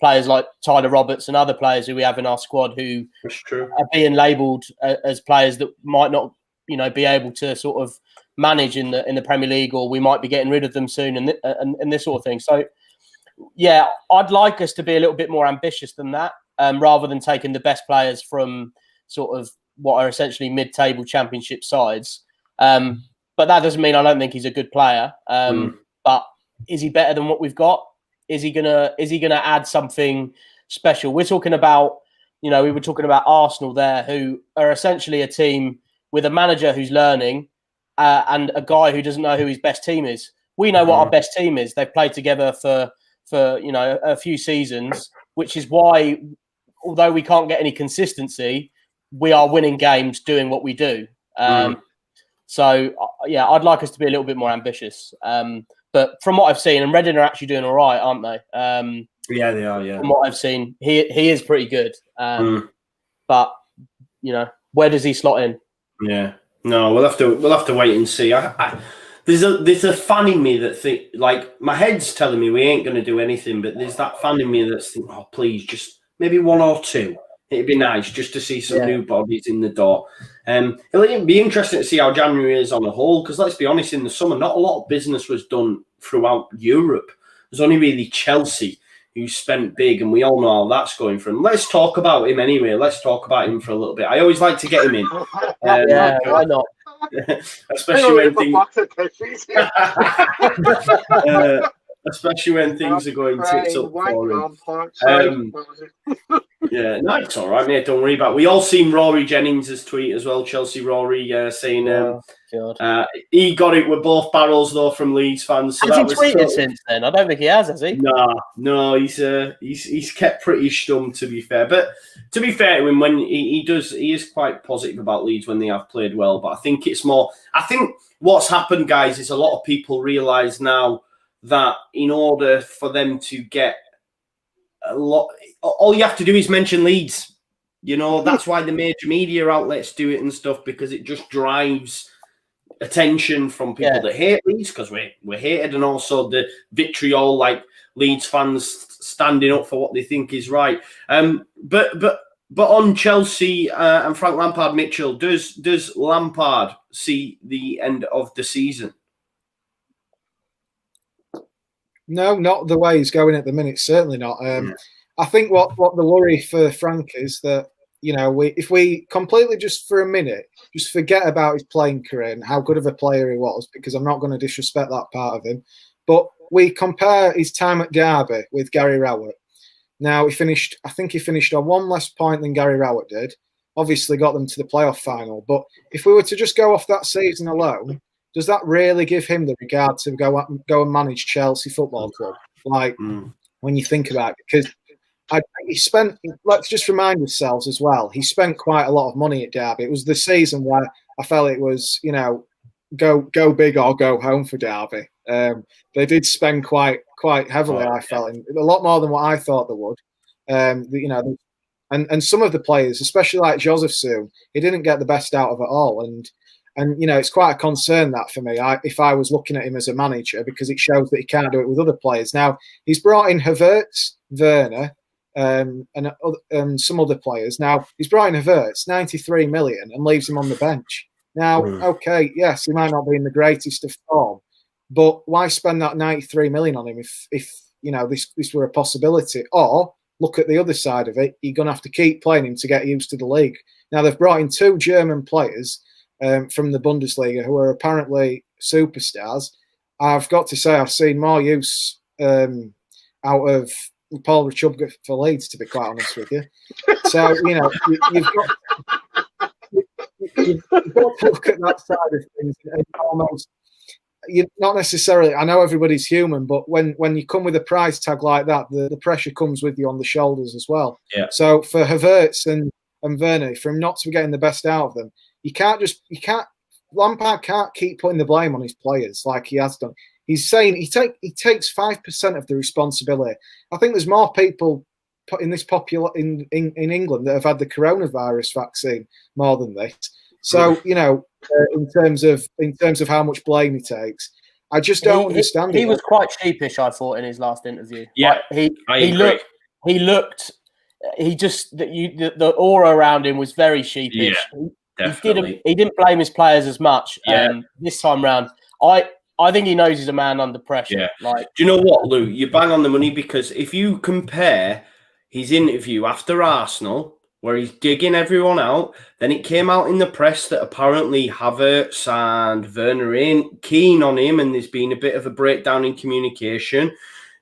players like Tyler Roberts and other players who we have in our squad who are being labelled as players that might not, you know, be able to sort of manage in the Premier League, or we might be getting rid of them soon, and this sort of thing. So, yeah, I'd like us to be a little bit more ambitious than that, rather than taking the best players from sort of what are essentially mid-table Championship sides. But that doesn't mean I don't think he's a good player. But is he better than what we've got? Is he gonna add something special? We're talking about, you know, we were talking about Arsenal there, who are essentially a team with a manager who's learning and a guy who doesn't know who his best team is. We know what our best team is. They've played together for you know, a few seasons, which is why, although we can't get any consistency, we are winning games doing what we do. So, yeah, I'd like us to be a little bit more ambitious. But from what I've seen, and Reading are actually doing all right, aren't they? Yeah, they are, yeah. From what I've seen, he is pretty good. But, you know, where does he slot in? Yeah. No, we'll have to wait and see. There's a fan in me that think, like, my head's telling me we ain't going to do anything, but there's that fan in me that's thinking, oh, please, just maybe one or two. It'd be nice just to see some new bodies in the door. It'll be interesting to see how January is on the whole, because let's be honest, in the summer, not a lot of business was done throughout Europe. There's only really Chelsea who spent big, and we all know how that's going for him. Let's talk about him anyway. Let's talk about him for a little bit. I always like to get him in. Yeah, why not? Especially when things are going tits up for him. Yeah, no, it's all right, mate. Don't worry about it. We all seen Rory Jennings' tweet as well, Chelsea Rory, saying he got it with both barrels, though, from Leeds fans. So has he tweeted since then? I don't think he has he? No, he's kept pretty stum, to be fair. But to be fair to him, when he is quite positive about Leeds when they have played well. But I think it's more, I think what's happened, guys, is a lot of people realise now that in order for them to get a lot, all you have to do is mention Leeds. You know, that's why the major media outlets do it and stuff, because it just drives attention from people that hate Leeds, because we're hated, and also the vitriol, like Leeds fans standing up for what they think is right. But on Chelsea and Frank Lampard, Mitchell, does Lampard see the end of the season? No, not the way he's going at the minute. Certainly not. I think what the worry for Frank is that, you know, if we completely just for a minute just forget about his playing career and how good of a player he was, because I'm not going to disrespect that part of him, but we compare his time at Derby with Gary Rowett. Now, I think he finished on one less point than Gary Rowett did. Obviously got them to the playoff final. But if we were to just go off that season alone, does that really give him the regard to go and manage Chelsea Football Club? Like, when you think about it, because he spent, let's just remind ourselves as well, he spent quite a lot of money at Derby. It was the season where I felt it was, you know, go big or go home for Derby. They did spend quite heavily, I felt, a lot more than what I thought they would. You know, and some of the players, especially like Joseph Soon, he didn't get the best out of it all. And you know, it's quite a concern that for me, if I was looking at him as a manager, because it shows that he can't do it with other players. Now, he's brought in Havertz, Werner, and some other players. Now, he's brought in Havertz, 93 million, and leaves him on the bench. Now, okay, yes, he might not be in the greatest of form, but why spend that 93 million on him if you know this were a possibility? Or look at the other side of it, you're going to have to keep playing him to get used to the league. Now, they've brought in 2 German players from the Bundesliga who are apparently superstars. I've got to say I've seen more use out of Paul Richubka for Leeds, to be quite honest with you. So, you know, you've got to look at that side of things. And almost, you're not necessarily, I know everybody's human, but when you come with a price tag like that, the pressure comes with you on the shoulders as well. Yeah. So for Havertz and Werner, for him not to be getting the best out of them, Lampard can't keep putting the blame on his players like he has done. He's saying he takes 5% of the responsibility. I think there's more people in this in England that have had the coronavirus vaccine more than this. So, you know, in terms of how much blame he takes, I just don't understand it. He was quite sheepish, I thought, in his last interview. Yeah, like, the aura around him was very sheepish. Yeah, he didn't blame his players as much this time round. I think he knows he's a man under pressure. Yeah. Like, do you know what, Lou? You bang on the money, because if you compare his interview after Arsenal, where he's digging everyone out, then it came out in the press that apparently Havertz and Werner ain't keen on him, and there's been a bit of a breakdown in communication.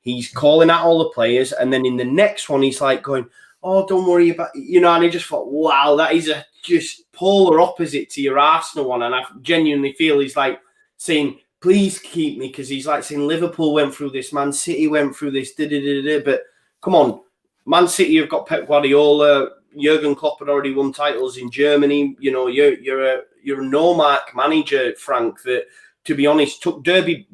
He's calling out all the players, and then in the next one, he's like going, "Oh, don't worry about," you know. And I just thought, wow, that is a just polar opposite to your Arsenal one. And I genuinely feel he's like saying, "Please keep me," because he's like saying Liverpool went through this, Man City went through this, but come on, Man City have got Pep Guardiola, Jurgen Klopp had already won titles in Germany. You know, you're a no-mark manager, Frank, that, to be honest, took Derby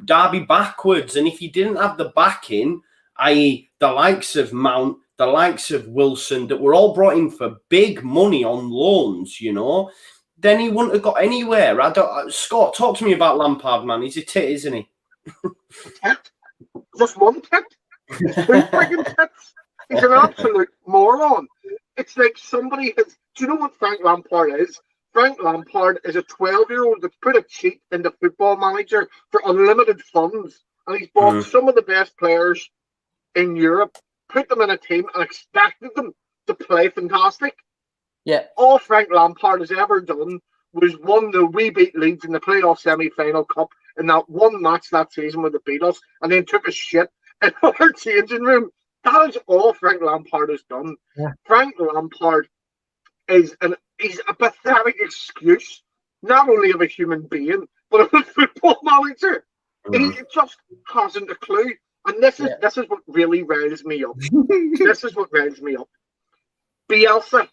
backwards. And if you didn't have the backing, i.e. the likes of Mount, the likes of Wilson, that were all brought in for big money on loans, you know, then he wouldn't have got anywhere. Scott, talk to me about Lampard, man. He's a tit, isn't he? Tit? Just one tit? 2 friggin' tits? He's an absolute moron. It's like somebody has... Do you know what Frank Lampard is? Frank Lampard is a 12-year-old that's put a cheat into Football Manager for unlimited funds. And he's bought some of the best players in Europe, put them in a team and expected them to play fantastic. Yeah. All Frank Lampard has ever done was we beat Leeds in the playoff semi-final cup in that one match that season where they beat us, and then took a shit in our changing room. That is all Frank Lampard has done. Yeah. Frank Lampard he's a pathetic excuse, not only of a human being, but of a football manager. He just hasn't a clue. And this is what really riles me up. This is what riles me up. Bielsa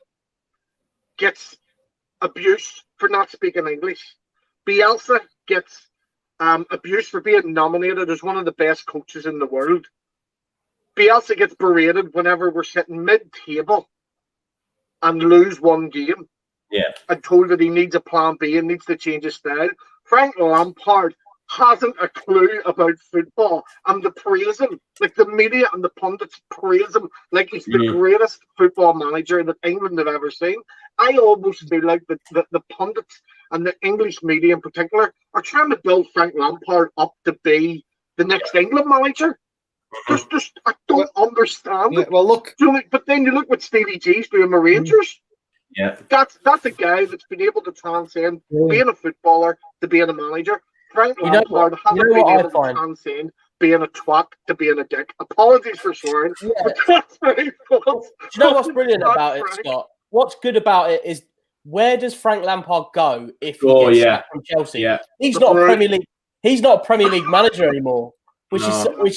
gets abuse for not speaking English. Bielsa gets abuse for being nominated as one of the best coaches in the world. Bielsa gets berated whenever we're sitting mid-table and lose one game. Yeah. And told that he needs a plan B and needs to change his style. Frank Lampard hasn't a clue about football, and they praise him. Like, the media and the pundits praise him like he's the greatest football manager that England have ever seen. I almost feel like the pundits and the English media in particular are trying to build Frank Lampard up to be the next England manager. Just I don't understand it. Well, look. But then you look what Stevie G's doing with Rangers. Yeah. That's a guy that's been able to transcend being a footballer to being a manager. Frank Lampard hasn't been able to transcend being a twat to being a dick. Apologies for swearing. But that's very false. Do you know what's brilliant about it, Scott? What's good about it is, where does Frank Lampard go if he gets sacked from Chelsea? Yeah. He's not a Premier League. He's not a Premier League manager anymore, which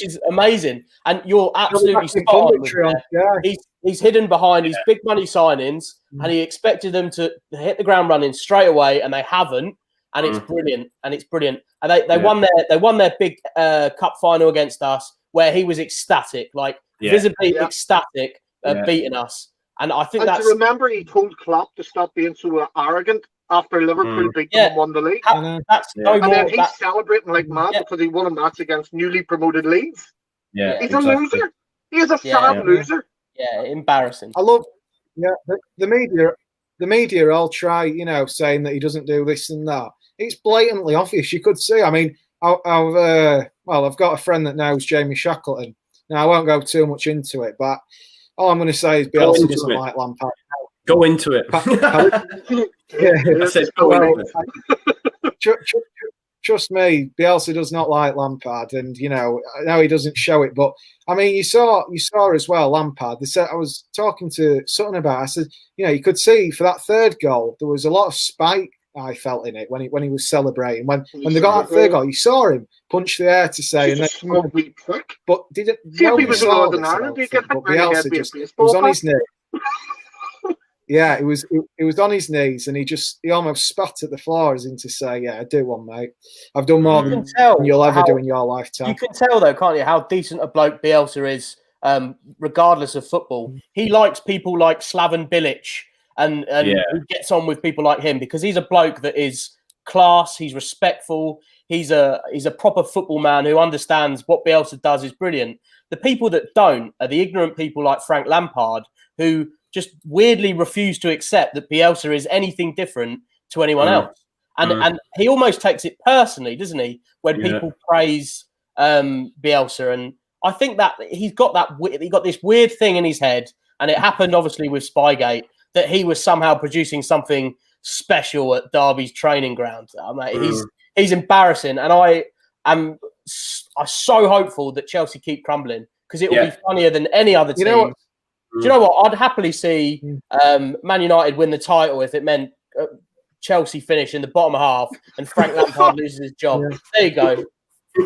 is amazing. And you're absolutely spot on with that. He's hidden behind his big money signings, and he expected them to hit the ground running straight away, and they haven't. And it's brilliant. And it's brilliant. And they won their big cup final against us, where he was ecstatic, visibly ecstatic, beating us. And I think that's. To remember, he told Klopp to stop being so arrogant after Liverpool beat them and won the league. And then he's celebrating like mad because he won a match against newly promoted Leeds. Yeah, he's a loser. He is a sad loser. Yeah, embarrassing. I love. Yeah, the media. The media all try, saying that he doesn't do this and that. It's blatantly obvious. You could see. I mean, I've got a friend that knows Jamie Shackleton. Now I won't go too much into it, but all I'm going to say is Bielsa doesn't like Lampard. Go into it. I said go into it. Trust me, Bielsa does not like Lampard, and I know he doesn't show it. But I mean, you saw as well Lampard. They said, I was talking to Sutton about it. I said, you could see for that third goal there was a lot of spite I felt in it when he was celebrating. When they got that third goal, you saw him punch the air to say, and then, but didn't. But Bielsa just was on his knee. Yeah, it was on his knees, and he almost spat at the floor as in to say, "Yeah, I do one, mate. I've done more than you'll ever do in your lifetime." You can tell, though, can't you, how decent a bloke Bielsa is, regardless of football. He likes people like Slaven Bilic, and who gets on with people like him, because he's a bloke that is class. He's respectful. He's a proper football man who understands what Bielsa does is brilliant. The people that don't are the ignorant people like Frank Lampard, who just weirdly refuse to accept that Bielsa is anything different to anyone else. And he almost takes it personally, doesn't he, when people praise Bielsa. And I think that he got this weird thing in his head, and it happened obviously with Spygate, that he was somehow producing something special at Derby's training ground. He's embarrassing, and I'm so hopeful that Chelsea keep crumbling, because it will be funnier than any other team. Do you know what? I'd happily see Man United win the title if it meant Chelsea finish in the bottom half and Frank Lampard loses his job. Yeah. There you go.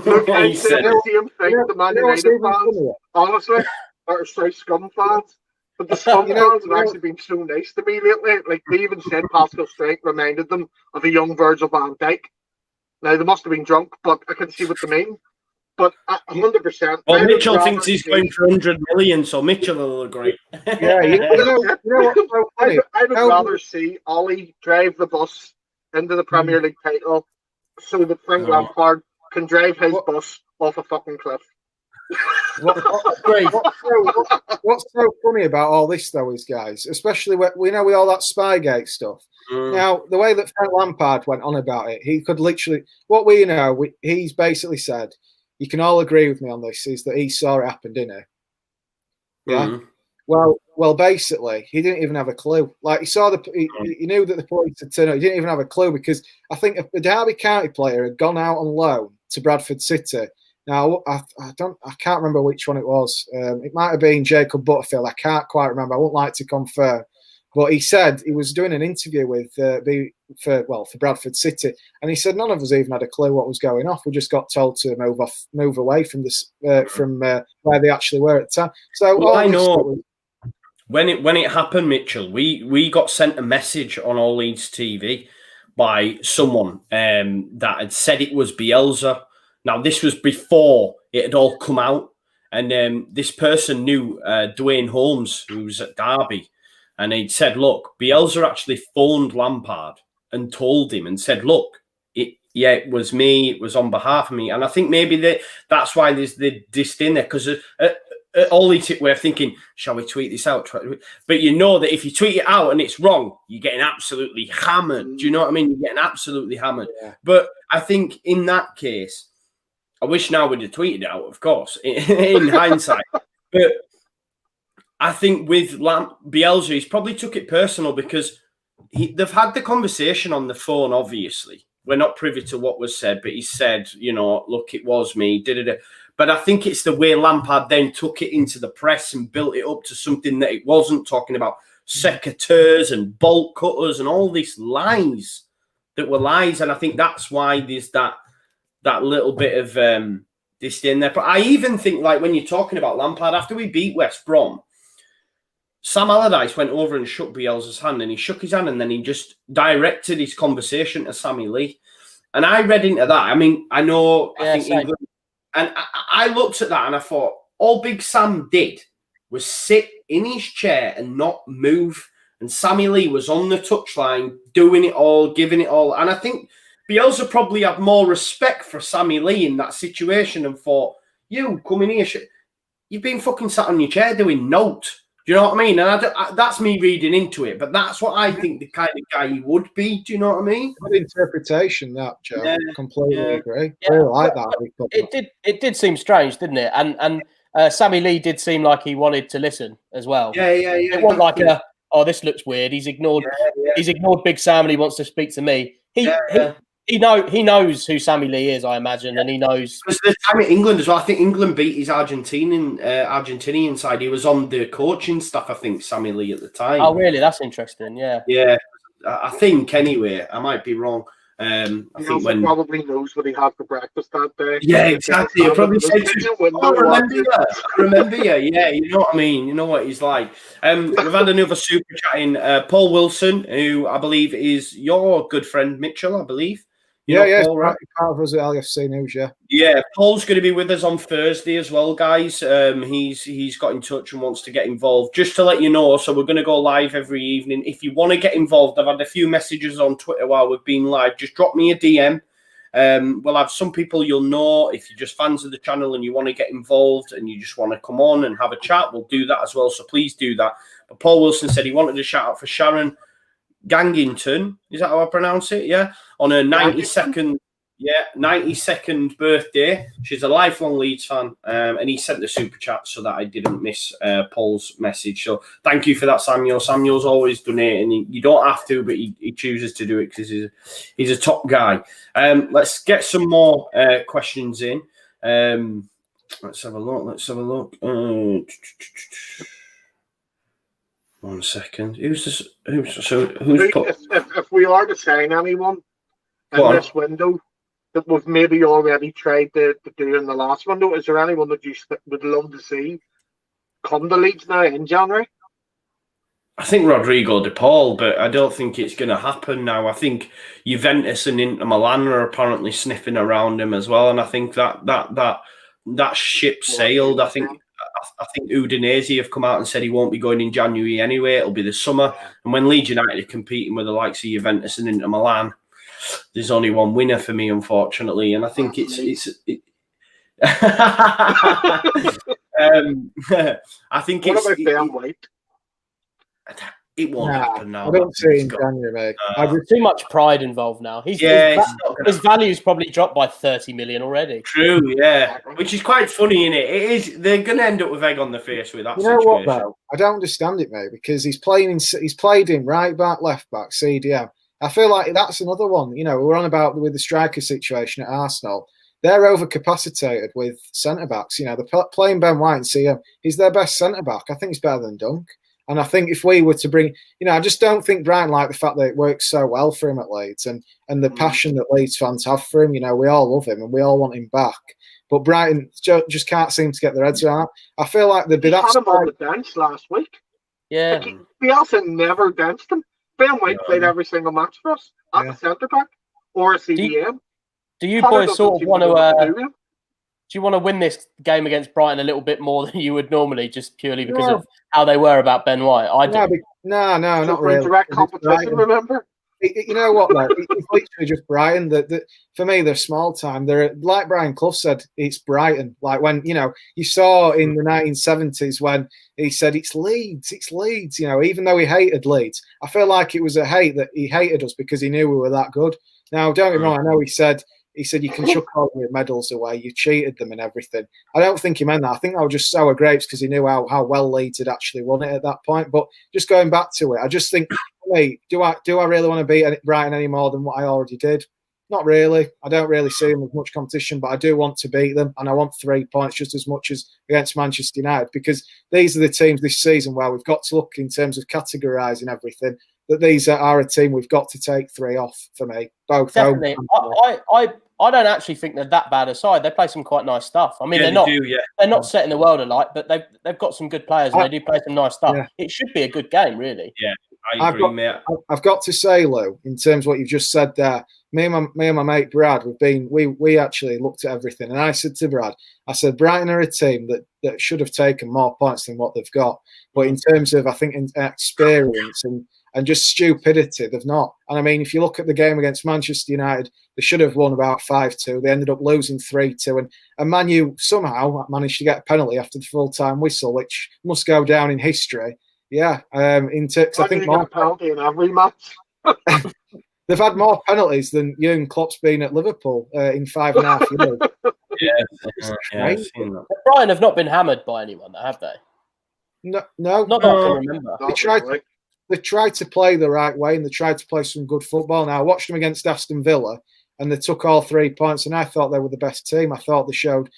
Look, I said the same thing to Man United fans. Honestly, are so scum fans. But the scum fans have actually been so nice to me lately. Like, they even said Pascal Strike reminded them of a young Virgil van Dijk. Now, they must have been drunk, but I can see what they mean. But 100%. Well, Mitchell thinks he's going for 100 million, so Mitchell will agree. Yeah, I would rather see Ollie drive the bus into the Premier League title so that Frank Lampard can drive his bus off a fucking cliff. What's so funny about all this, though, is, guys, especially with all that Spygate stuff. Now, the way that Frank Lampard went on about it, he could literally, he's basically said, you can all agree with me on this, is that he saw it happen, didn't he? Yeah. Well, basically, he didn't even have a clue. Like, he saw he knew that the police had turned up. He didn't even have a clue, because I think a Derby County player had gone out on loan to Bradford City. Now, I can't remember which one it was. It might have been Jacob Butterfield. I can't quite remember. I wouldn't like to confirm. But he said he was doing an interview with for Bradford City, and he said none of us even had a clue what was going off. We just got told to move away from this from where they actually were at the time. So I know when it happened, Mitchell, we got sent a message on All Leeds TV by someone that had said it was Bielsa. Now, this was before it had all come out. And this person knew Dwayne Holmes, who was at Derby. And he'd said, look, Bielsa actually phoned Lampard and told him and said, look, it was me. It was on behalf of me. And I think maybe that's why there's the disdain there. Because all these we're thinking, shall we tweet this out? But you know that if you tweet it out and it's wrong, you're getting absolutely hammered. Do you know what I mean? You're getting absolutely hammered. Yeah. But I think in that case, I wish now we'd have tweeted it out, of course, in hindsight. But I think with Bielsa, he's probably took it personal because they've had the conversation on the phone, obviously. We're not privy to what was said, but he said, you know, look, it was me. But I think it's the way Lampard then took it into the press and built it up to something that it wasn't, talking about secateurs and bolt cutters and all these lies that were lies. And I think that's why there's that little bit of disdain there. But I even think, like, when you're talking about Lampard, after we beat West Brom, Sam Allardyce went over and shook Bielsa's hand, and he shook his hand, and then he just directed his conversation to Sammy Lee. And I read into that. I mean, I know, I think England, and I looked at that and I thought, all Big Sam did was sit in his chair and not move. And Sammy Lee was on the touchline, doing it all, giving it all. And I think Bielsa probably had more respect for Sammy Lee in that situation and thought, you coming here, you've been fucking sat on your chair doing note. Do you know what I mean? And that's me reading into it, but that's what I think the kind of guy he would be. Do you know what I mean? Good interpretation, that, Joe. Yeah, completely agree. Yeah. I like that. It did seem strange, didn't it? And Sammy Lee did seem like he wanted to listen as well. Yeah. It wasn't like this looks weird. He's ignored Big Sam and he wants to speak to me. He knows who Sammy Lee is, I imagine, and he knows. Because the time in England as well, I think England beat his Argentinian side. He was on the coaching staff, I think, Sammy Lee at the time. Oh, really? That's interesting. Yeah. Yeah, I think anyway. I might be wrong. I think probably knows what he had for breakfast that day. Yeah, exactly. He probably said, I remember you. Yeah, you know what I mean. You know what he's like. We've had another super chat in. Paul Wilson, who I believe is your good friend Mitchell, I believe. Paul, right? Part of us at LUFC News, Yeah, Paul's going to be with us on Thursday as well, guys. He's got in touch and wants to get involved. Just to let you know, so we're going to go live every evening. If you want to get involved, I've had a few messages on Twitter while we've been live. Just drop me a DM. We'll have some people you'll know. If you're just fans of the channel and you want to get involved and you just want to come on and have a chat, we'll do that as well. So please do that. But Paul Wilson said he wanted to shout out for Sharon Gangington, is that how I pronounce it? Yeah, on her 92nd birthday. She's a lifelong Leeds fan, and he sent the super chat so that I didn't miss Paul's message. So thank you for that, Samuel. Samuel's always donating. You don't have to, but he chooses to do it because he's a top guy. Let's get some more questions in. Let's have a look. 1 second. Who's if we are to sign anyone in this window that we've maybe already tried to do in the last window, is there anyone that you would love to see come to Leeds now in January? I think Rodrigo De Paul, but I don't think it's going to happen now. I think Juventus and Inter Milan are apparently sniffing around him as well, and I think that ship sailed. I think Udinese have come out and said he won't be going in January anyway. It'll be the summer. And when Leeds United are competing with the likes of Juventus and Inter Milan, there's only one winner for me, unfortunately. And I think I think what about Ben White? It won't happen now. I don't see it in January, mate. There's too much pride involved now. His value's probably dropped by 30 million already. True, yeah. Which is quite funny, isn't it? It is. They're going to end up with egg on the face with that. You know what, though? I don't understand it, mate, because he's played in right back, left back, CDM. I feel like that's another one. You know, we're on about with the striker situation at Arsenal. They're overcapacitated with centre backs. You know, they're playing Ben White and CM. He's their best centre back. I think he's better than Dunk. And I think if we were to bring, you know, I just don't think Brighton like the fact that it works so well for him at Leeds and the passion that Leeds fans have for him. You know, we all love him and we all want him back. But Brighton just can't seem to get their heads around. I feel like they'd be that. He had him on the bench last week. Yeah. Bielsa never benched him. Ben White played every single match for us. at the centre back or a CDM. Do you Potter boys sort of want to? do you want to win this game against Brighton a little bit more than you would normally, just purely because of how they were about Ben White? I do. No, not we're in really. direct competition, remember? You know what, though? It's literally just Brighton. For me, they're small time. They're like Brian Clough said, it's Brighton. Like when, you saw in the 1970s when he said, it's Leeds. Even though he hated Leeds, I feel like it was a hate that he hated us because he knew we were that good. Now, don't get me wrong, I know he said you can chuck all your medals away. You cheated them and everything. I don't think he meant that. I think I was just sour grapes because he knew how well Leeds had actually won it at that point. But just going back to it, I just think, wait, do I really want to beat Brighton any more than what I already did? Not really. I don't really see them as much competition, but I do want to beat them, and I want 3 points just as much as against Manchester United, because these are the teams this season where we've got to look in terms of categorising everything, that these are a team we've got to take 3 off for me. Both. Definitely. I don't actually think they're that bad aside. They play some quite nice stuff. I mean, they're not setting the world alight, but they've got some good players and they do play some nice stuff. Yeah. It should be a good game, really. Yeah, I agree, mate. I've got to say, Lou, in terms of what you've just said there, me and my mate Brad, we actually looked at everything, and I said to Brad, I said Brighton are a team that should have taken more points than what they've got, but in terms of, I think, in experience and just stupidity, they've not. And I mean, if you look at the game against Manchester United, they should have won about 5-2. They ended up losing 3-2. And Man U somehow managed to get a penalty after the full-time whistle, which must go down in history. Yeah. I think more penalty in every match. They've had more penalties than Jurgen Klopp's been at Liverpool in 5.5 years. Brighton have not been hammered by anyone, have they? No. Not that I can remember. They tried to play the right way, and they tried to play some good football. Now, I watched them against Aston Villa, and they took all 3 points, and I thought they were the best team. I thought they showed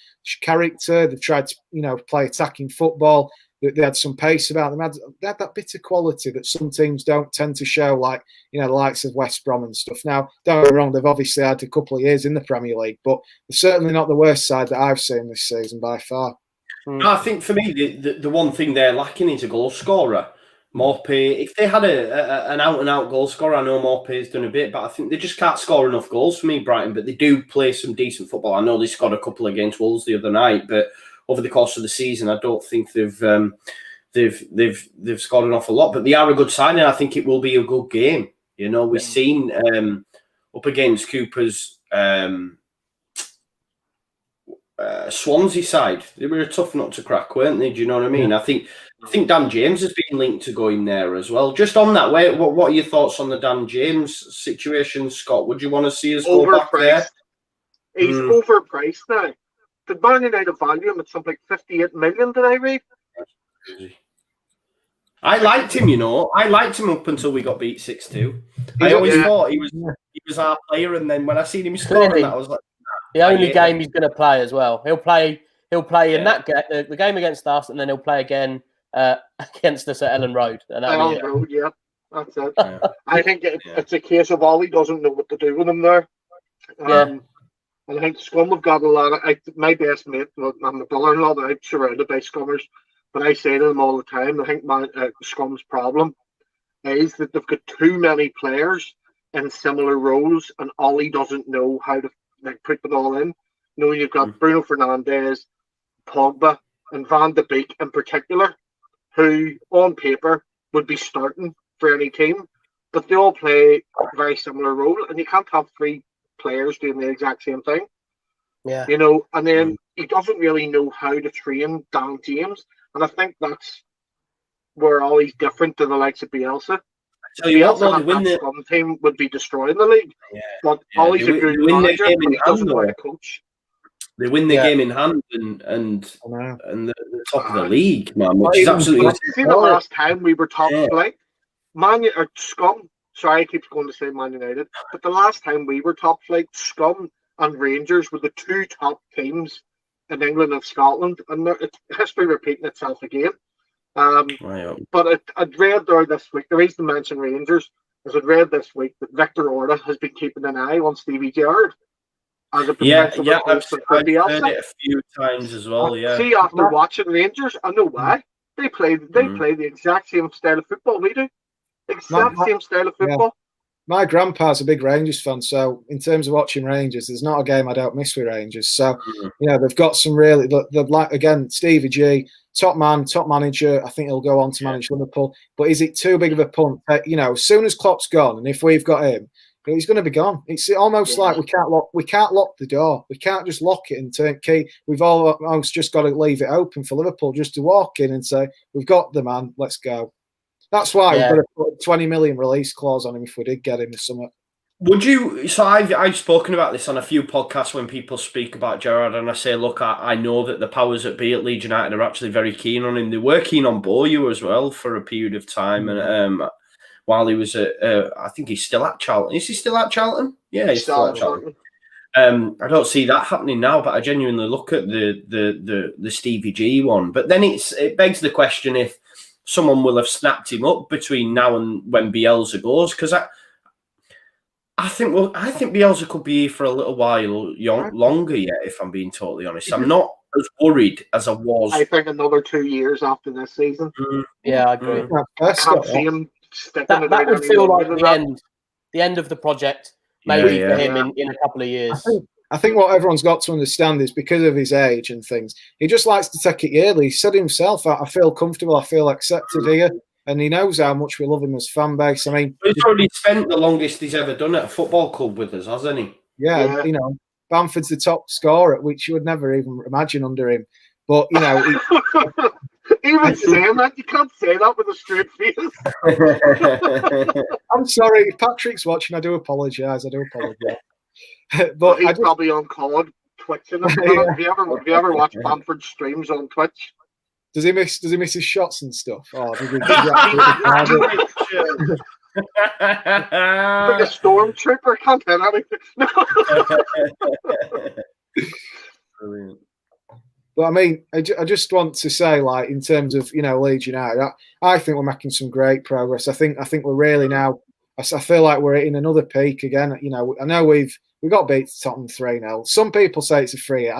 character. They tried to, play attacking football. They had some pace about them. They had that bit of quality that some teams don't tend to show, like, the likes of West Brom and stuff. Now, don't get me wrong, they've obviously had a couple of years in the Premier League, but they're certainly not the worst side that I've seen this season by far. I think for me, the one thing they're lacking is a goal scorer. Maupay, if they had an out-and-out goal scorer, I know Maupay's done a bit, but I think they just can't score enough goals for me, Brighton. But they do play some decent football. I know they scored a couple against Wolves the other night, but over the course of the season, I don't think they've scored an awful lot. But they are a good side, and I think it will be a good game. We've seen up against Cooper's Swansea side, they were a tough nut to crack, weren't they? Do you know what I mean? Yeah. I think Dan James has been linked to going there as well. Just on that way, what are your thoughts on the Dan James situation, Scott? Would you want to see us go back there? He's overpriced now. Did Man United value him at something like 58 million, did I read? I liked him, I liked him up until we got beat 6-2. I always thought he was our player, and then when I seen him scoring that, I was like, the only game he's going to play as well. He'll play in that game, the game against us, and then he'll play again against us at Elland Road. Elland Road, yeah, that's it. Yeah. I think it's a case of Ollie doesn't know what to do with him there. And I think Scum have got a lot of. My best mate, I'm the brother-in-law that I'm surrounded by Scummers, but I say to them all the time, I think Scum's problem is that they've got too many players in similar roles, and Ollie doesn't know how to put them all in. You've got Bruno Fernandes, Pogba, and Van de Beek in particular, who on paper would be starting for any team, but they all play a very similar role, and you can't have 3 players doing the exact same thing. Yeah. And then he doesn't really know how to train Dan James, and I think that's where Ollie's different to the likes of Bielsa. So the team would be destroying the league. Yeah. But Ollie's a good manager, but he doesn't know how to coach. They win the game in hand and the top of the league, man. Which is absolutely. See, the last time we were top flight, Scum. Sorry, I keep going to say Man United, but the last time we were top flight, Scum and Rangers were the 2 top teams in England and Scotland, and it's history repeating itself again. But I'd read there this week, the reason I mentioned Rangers is I'd read this week that Victor Orta has been keeping an eye on Stevie Gerrard as a potential replacement for Bielsa. I've heard it a few times as well. See, after watching Rangers, I know why. They play the exact same style of football we do. Same style of football. my grandpa's a big Rangers fan, so in terms of watching Rangers, there's not a game I don't miss with Rangers. So, they've got some really, they've like, again, Stevie G, top man, top manager. I think he'll go on to manage Liverpool. But is it too big of a punt? As soon as Klopp's gone, and if we've got him, he's going to be gone. It's almost like we can't lock the door. We can't just lock it and turn key. We've almost just got to leave it open for Liverpool just to walk in and say, we've got the man, let's go. That's why we've got to put a 20 million release clause on him if we did get him or something. Would you? So I've spoken about this on a few podcasts when people speak about Gerrard, and I say, look, I know that the powers that be at Leeds United are actually very keen on him. They were keen on Boyu as well for a period of time, and while he was at, I think he's still at Charlton. Is he still at Charlton? Yeah, he's still at Charlton. I don't see that happening now, but I genuinely look at the Stevie G one. But then it begs the question if someone will have snapped him up between now and when Bielsa goes, because I think Bielsa could be here for a little while longer yet, if I'm being totally honest. I'm not as worried as I was. I think another 2 years after this season. Yeah, I agree. I can't see him sticking that would feel like the end of the project, maybe for him in a couple of years. I think what everyone's got to understand is because of his age and things, he just likes to take it yearly. He said himself, I feel comfortable, I feel accepted here. And he knows how much we love him as fan base. I mean, he's already spent the longest he's ever done at a football club with us, hasn't he? Yeah. Bamford's the top scorer, which you would never even imagine under him. But, even saying that, you can't say that with a straight face. I'm sorry, if Patrick's watching, I do apologise. But he's probably on COD twitching. Have you ever watched Bamford streams on Twitch? Does he miss his shots and stuff? Oh, does he like a stormtrooper, can't tell anything. Brilliant. But I mean, I just want to say, like, in terms of Leeds United, I think we're making some great progress. I think we're really now. I feel like we're hitting another peak again. I know we got beat to Tottenham 3-0. Some people say it's a free hit.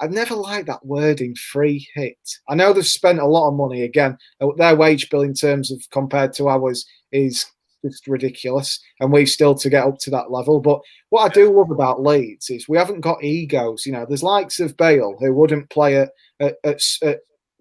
I've never liked that wording, free hit. I know they've spent a lot of money. Again, their wage bill in terms of compared to ours is just ridiculous, and we've still to get up to that level. But what I do love about Leeds is we haven't got egos. There's likes of Bale who wouldn't play at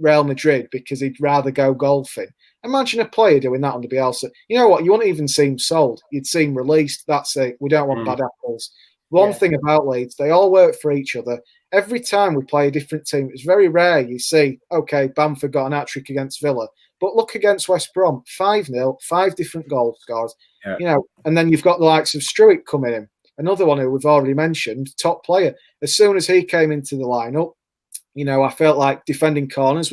Real Madrid because he'd rather go golfing. Imagine a player doing that under Bielsa. You know what? You wouldn't even see him sold. You'd see him released. That's it. We don't want bad apples. One thing about Leeds, they all work for each other. Every time we play a different team, it's very rare you see, okay, Bamford got an hat-trick against Villa. But look against West Brom, 5-0, 5 different goal scores. Yeah. And then you've got the likes of Struick coming in. Another one who we've already mentioned, top player. As soon as he came into the lineup, I felt like defending corners.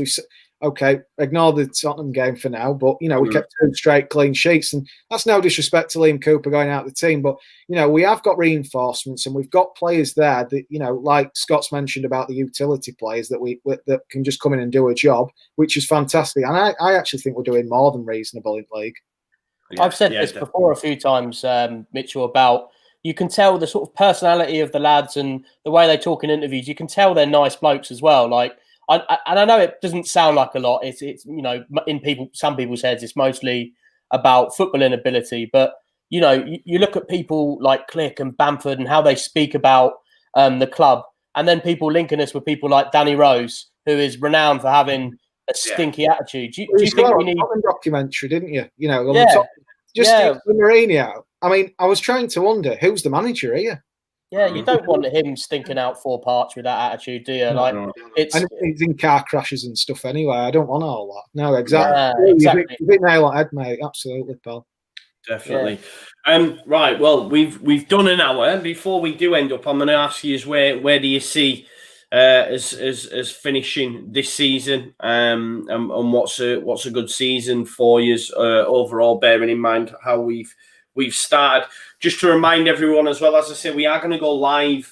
Ignore the Tottenham game for now, but we kept 2 straight clean sheets, and that's no disrespect to Liam Cooper going out of the team, but we have got reinforcements and we've got players there that like Scott's mentioned about the utility players that can just come in and do a job, which is fantastic. And I actually think we're doing more than reasonable in league. I've said this before a few times, Mitchell, about you can tell the sort of personality of the lads and the way they talk in interviews. You can tell they're nice blokes as well. Like. And I know it doesn't sound like a lot. It's in some people's heads, it's mostly about footballing ability. But you look at people like Click and Bamford and how they speak about the club, and then people linking us with people like Danny Rose, who is renowned for having a stinky attitude. Do you think we need a documentary? Didn't you? Mourinho. I mean, I was trying to wonder who's the manager here. Yeah, you don't want him stinking out 4 parts with that attitude, do you? It's in car crashes and stuff anyway. I don't want all that. No, exactly. Exactly. You hit nail on head, mate. Absolutely, pal. Definitely. Yeah. Right. Well, we've done an hour. Before we do end up, I'm going to ask you: where do you see as finishing this season? And what's a good season for you overall? Bearing in mind how we've started. Just to remind everyone as well, as I said, we are going to go live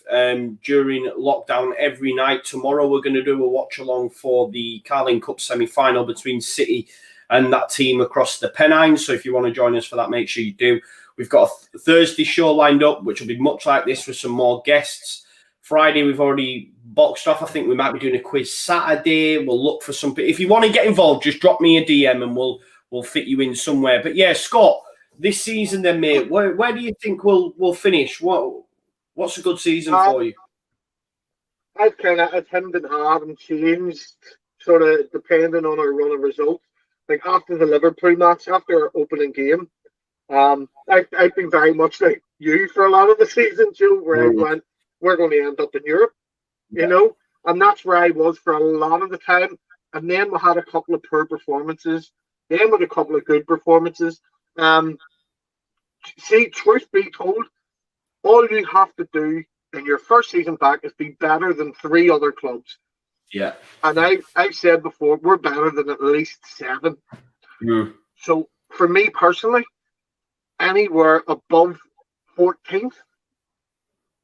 during lockdown every night. Tomorrow we're going to do a watch along for the Carling Cup semi-final between City and that team across the Pennines. So if you want to join us for that, make sure you do. We've got a Thursday show lined up, which will be much like this with some more guests. Friday, we've already boxed off. I think we might be doing a quiz Saturday. We'll look for something. If you want to get involved, just drop me a DM and we'll fit you in somewhere. But yeah, Scott, this season, then, mate, where do you think we'll finish? What's a good season for you? I've kind of hemmed and hawed and changed, sort of depending on our run of results. Like after the Liverpool match, after our opening game, I've been very much like you for a lot of the season, Joe, where I went, we're going to end up in Europe, you know, and that's where I was for a lot of the time. And then we had a couple of poor performances, then with a couple of good performances. See, truth be told, all you have to do in your first season back is be better than 3 other clubs. Yeah. And I've said before, we're better than at least 7. So for me personally, anywhere above 14th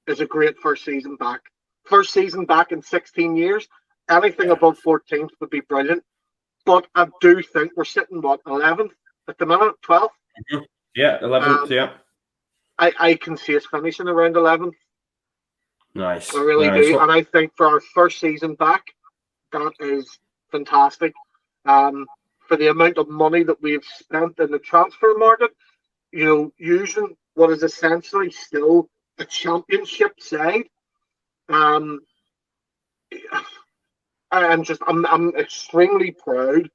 is a great first season back. First season back in 16 years, anything above 14th would be brilliant. But I do think we're sitting, 11th at the minute, 12th? Yeah, 11th, yeah. I can see us finishing around 11th. Nice. I really do. And I think for our first season back, that is fantastic. For the amount of money that we've spent in the transfer market, you know, using what is essentially still a championship side. I'm extremely proud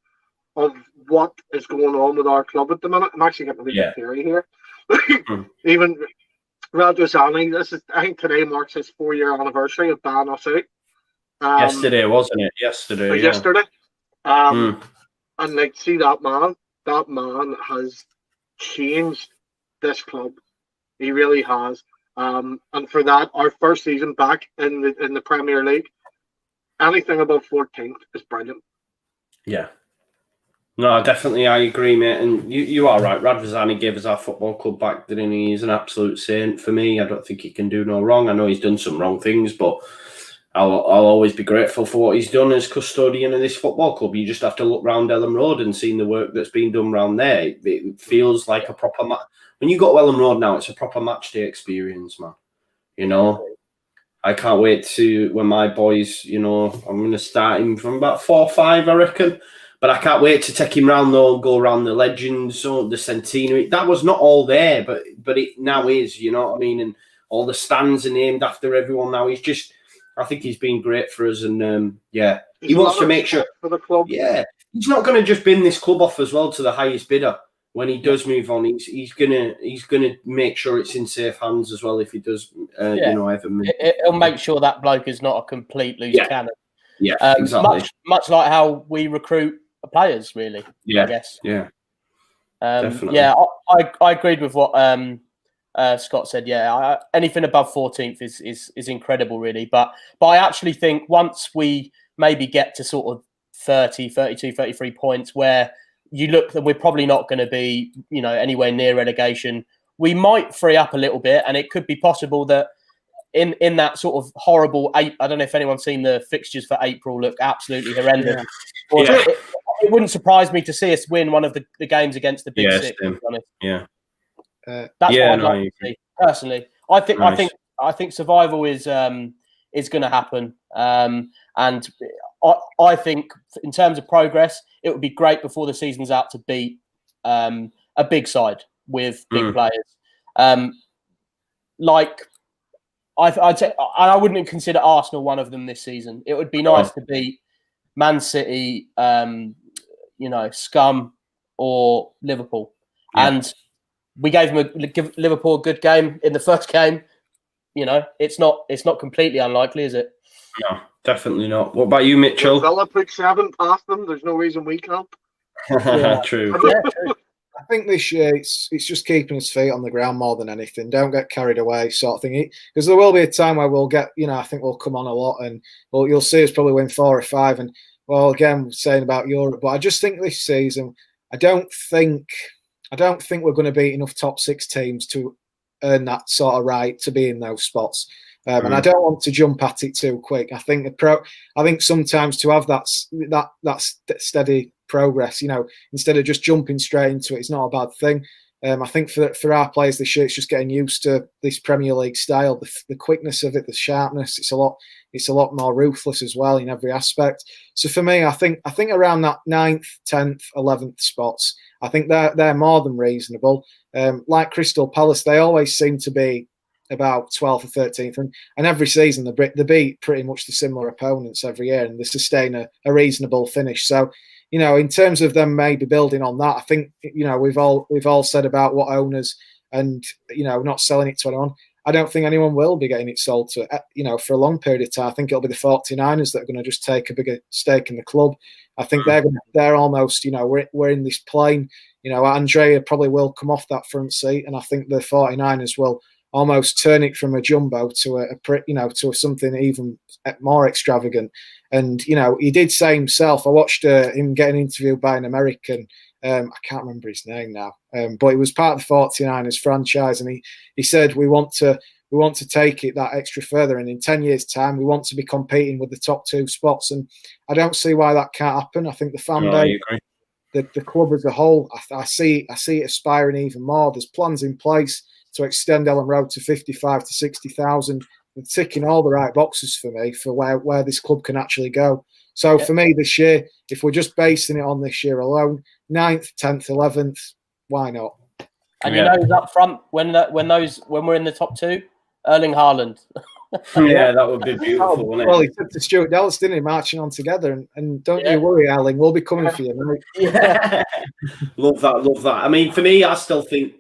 of what is going on with our club at the minute. I'm actually getting a bit theory here. Even Radrizzani, I think today marks his 4-year anniversary of banning us out. Yesterday, wasn't it? Yesterday. Yesterday. And like, see that man has changed this club. He really has. And for that, our first season back in the Premier League, anything above 14th is brilliant. Yeah. No, definitely, I agree, mate. And you are right. Radrizzani gave us our football club back, didn't he? He's an absolute saint for me. I don't think he can do no wrong. I know he's done some wrong things, but I'll always be grateful for what he's done as custodian of this football club. You just have to look round Elland Road and see the work that's been done around there. It feels like a proper match. When you go to Elland Road now, it's a proper match day experience, man. You know, I can't wait to, when my boys, you know, I'm going to start him from about 4 or 5, I reckon. But I can't wait to take him round though and go around the Legends or the Centenary. That was not all there, but it now is, you know what I mean? And all the stands are named after everyone now. He's just, I think he's been great for us. And he wants to make sure for the club. Yeah, he's not going to just bin this club off as well to the highest bidder. When he does move on, he's gonna make sure it's in safe hands as well. If he does, you know, ever move. He'll make sure that bloke is not a complete loose cannon. Yeah, exactly. Much like how we recruit players, really. Yeah, I guess. Yeah, definitely. Yeah, I agreed with what Scott said. Yeah, anything above 14th is incredible, really. But I actually think once we maybe get to sort of 30, 32, 33 points, where you look that we're probably not going to be, you know, anywhere near relegation, we might free up a little bit, and it could be possible that in that sort of horrible I don't know if anyone's seen the fixtures for April, look absolutely horrendous. Yeah. It wouldn't surprise me to see us win one of the games against the Big Six. To be honest. Yeah. That's what I'd like to see, personally. I think survival is going to happen. And I think in terms of progress, it would be great before the season's out to beat a big side with big players. Like I'd say, I wouldn't consider Arsenal one of them this season. It would be nice to beat Man City, you know, Scum or Liverpool. Yeah. And we gave Liverpool a good game in the first game. You know, it's not completely unlikely, is it? No, definitely not. What about you, Mitchell? Villa put 7 past them. There's no reason we can't. True. I think this year it's just keeping his feet on the ground more than anything. Don't get carried away, sort of thing. Because there will be a time where we'll get, you know, I think we'll come on a lot, and you'll see us probably win 4 or 5. And well, again, saying about Europe, but I just think this season, I don't think we're going to beat enough top 6 teams to earn that sort of right to be in those spots. And I don't want to jump at it too quick. I think sometimes to have that steady progress, you know, instead of just jumping straight into it, it's not a bad thing. I think for our players this year, it's just getting used to this Premier League style, the quickness of it, the sharpness. It's a lot more ruthless as well in every aspect. So for me, I think around that 9th, 10th, 11th spots, I think they're more than reasonable. Like Crystal Palace, they always seem to be about 12th or 13th, and every season they beat pretty much the similar opponents every year, and they sustain a reasonable finish. So, you know, in terms of them maybe building on that, I think, you know, we've all said about what owners and, you know, not selling it to anyone. I don't think anyone will be getting it sold to, you know, for a long period of time. I think it'll be the 49ers that are going to just take a bigger stake in the club. I think they're almost, you know, we're in this plane. You know, Andrea probably will come off that front seat, and I think the 49ers will almost turn it from a jumbo to to something even more extravagant. And, you know, he did say himself, I watched him getting interviewed by an American, I can't remember his name now, but he was part of the 49ers franchise, and he said, we want to take it that extra further, and in 10 years' time, we want to be competing with the top 2 spots. And I don't see why that can't happen. I think the fan base, the club as a whole, I see it aspiring even more. There's plans in place to extend Ellen Road to 55 to 60,000, and ticking all the right boxes for me for where this club can actually go. So for me this year, if we're just basing it on this year alone, 9th, 10th, 11th, why not? And you know who's up front when we're in the top 2? Erling Haaland. Yeah, that would be beautiful, wouldn't it? Well, he said to Stuart Dallas, didn't he, marching on together, and don't you worry, Erling, we'll be coming for you, mate. Yeah. Love that. I mean, for me, I still think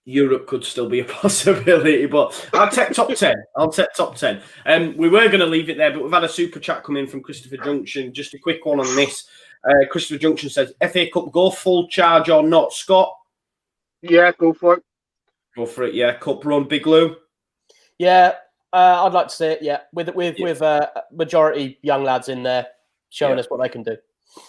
Europe could still be a possibility, but I'll take top 10. We were going to leave it there, but we've had a super chat come in from Christopher Junction. Just a quick one on this. Christopher Junction says, FA Cup, go full charge or not? Scott? Yeah, go for it. Go for it, yeah. Cup run, Big Lou? Yeah, I'd like to see it, yeah. With majority young lads in there showing us what they can do.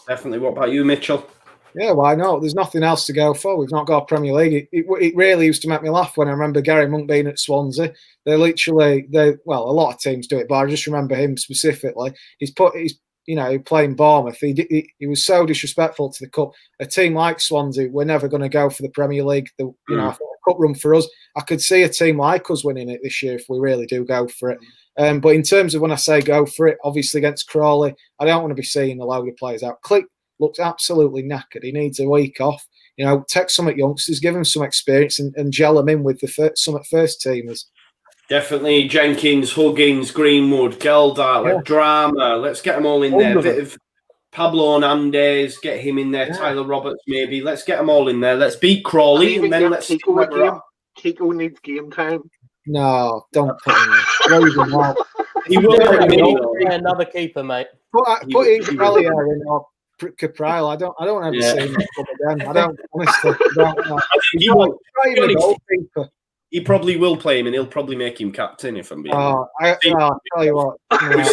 Definitely. What about you, Mitchell? Yeah, why not? There's nothing else to go for. We've not got a Premier League. It really used to make me laugh when I remember Gary Monk being at Swansea. A lot of teams do it, but I just remember him specifically. He's playing Bournemouth. He was so disrespectful to the cup. A team like Swansea, we're never going to go for the Premier League. I think a cup run for us. I could see a team like us winning it this year if we really do go for it. But in terms of when I say go for it, obviously against Crawley, I don't want to be seeing a load of players out. Click looks absolutely knackered. He needs a week off. You know, take some at youngsters, give him some experience, and gel them in with some at first teamers. Definitely Jenkins, Huggins, Greenwood, Geldart, Drama. Let's get them all in there. A bit of Pablo Hernandez, get him in there. Tyler Roberts, maybe. Let's get them all in there. Let's beat Crawley, and then let's see where we're at. Kiko needs game time. No, don't put him in. He will play another keeper, mate. Put Elia in or Caprile. I don't ever see him again. I don't honestly. He probably will play him, and he'll probably make him captain if I'm being. I'll tell you what. I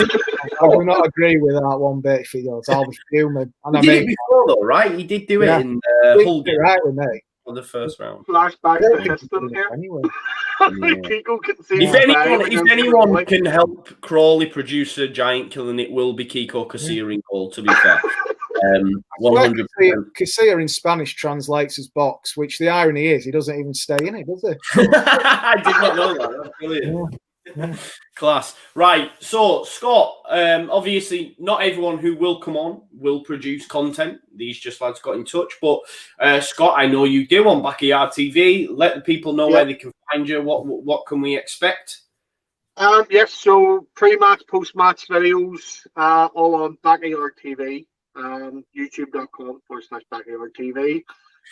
do not agree with that one bit. If he does, I'll be fuming. And he did it before, though, right? He did do it in Hull. Right with me. For the first round. Flashback to Heston here. Anyway. If anyone can help Crawley produce a giant kill, and it will be Kiko Casilla in goal, to be fair. 100%. Casilla in Spanish translates as box, which the irony is he doesn't even stay in it, does he? I did not know that. That's brilliant. Class. Right. So, Scott, obviously not everyone who will come on will produce content. These just lads got in touch. But, Scott, I know you do on Backyard TV. Let the people know where they can find you. What can we expect? Yes, so pre-match, post-match videos all on Backyard TV. YouTube.com/Backyard TV.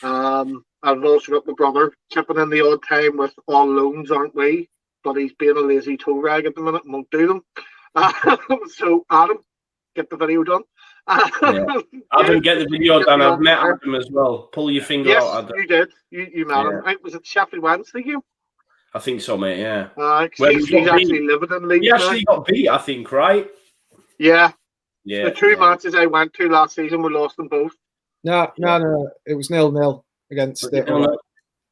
I've also got my brother chipping in the odd time with all loans, aren't we? But he's being a lazy toe rag at the minute and won't do them. So Adam, get the video done. Adam, get the video done. I've met Adam as well. Pull your finger out, Adam. You did. You met him. Was it Sheffield Wednesday game? I think so, mate, yeah. He's actually living in Leeds. He actually got beat, I think, right? Yeah. The two matches I went to last season, we lost them both. No. It was 0-0 against it.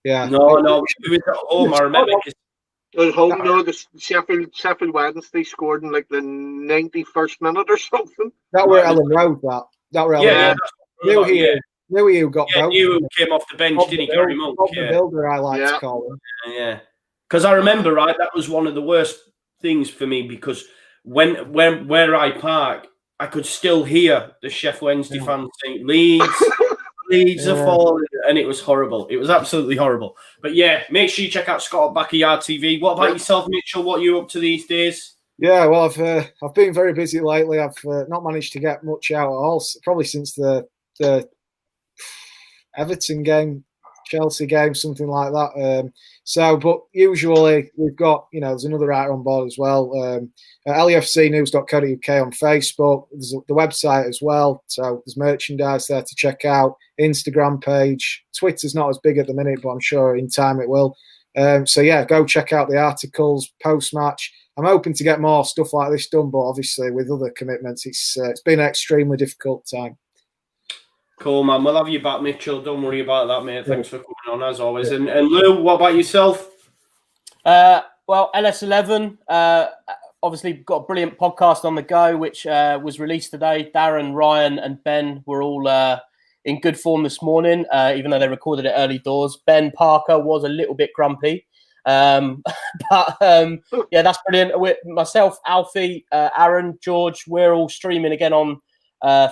Yeah. No. It was at home, I remember. It was home, the Sheffield Wednesday scored in like the 91st minute or something. That were Ellen Road, that were Ellen Road. New got both. New came off the bench, didn't he, Gary Monk? The builder, I like to call him. Yeah. Because I remember, right, that was one of the worst things for me because where I park, I could still hear the Sheffield Wednesday fans saying Leeds, Leeds are falling, and it was horrible. It was absolutely horrible. But yeah, make sure you check out Scott at Backyard TV. What about yourself, Mitchell? What are you up to these days? Yeah, well, I've been very busy lately. I've not managed to get much out at all, probably since the Everton game, Chelsea game, something like that. But usually we've got, there's another writer on board as well. LUFCnews.co.uk on Facebook. There's the website as well. So there's merchandise there to check out. Instagram page. Twitter's not as big at the minute, but I'm sure in time it will. So yeah, go check out the articles post-match. I'm hoping to get more stuff like this done, but obviously with other commitments, it's been an extremely difficult time. Cool, man. We'll have you back, Mitchell. Don't worry about that, mate. Thanks for coming on, as always. And Lou, what about yourself? Well, LS11, obviously got a brilliant podcast on the go, which was released today. Darren, Ryan, and Ben were all in good form this morning, even though they recorded it early doors. Ben Parker was a little bit grumpy. Yeah, that's brilliant. Myself, Alfie, Aaron, George, we're all streaming again on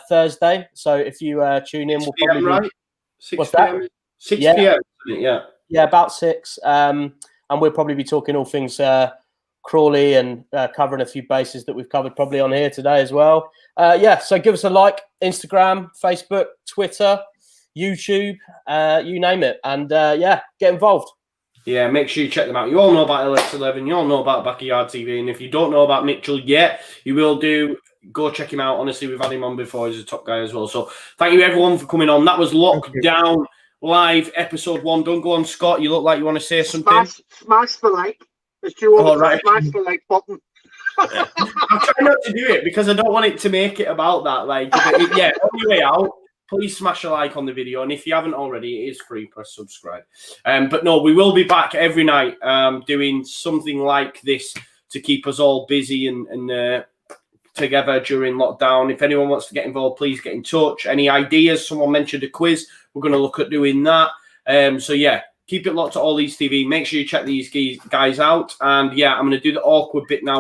Thursday. So if you tune in, we'll probably right? 6 what's p.m. that? 6 Yeah. p.m. Isn't it? Yeah, about 6. And we'll probably be talking all things Crawley and covering a few bases that we've covered probably on here today as well. Yeah, so give us a like, Instagram, Facebook, Twitter, YouTube, you name it. And yeah, get involved. Yeah, make sure you check them out. You all know about LX11. You all know about Backyard TV. And if you don't know about Mitchell yet, you will do. Go check him out. Honestly, we've had him on before. He's a top guy as well. So thank you, everyone, for coming on. That was Lockdown Live, episode 1. Don't go on, Scott. You look like you want to say something. Smash the like. Smash the like button. I'm trying not to do it because I don't want it to make it about that. Like, yeah, on your way out, please smash a like on the video. And if you haven't already, it is free. Press subscribe. But no, we will be back every night doing something like this to keep us all busy and together during lockdown. If anyone wants to get involved, please get in touch. Any ideas? Someone mentioned a quiz. We're going to look at doing that. So yeah, keep it locked to ALLLEEDSTV. Make sure you check these guys out. And yeah, I'm going to do the awkward bit now.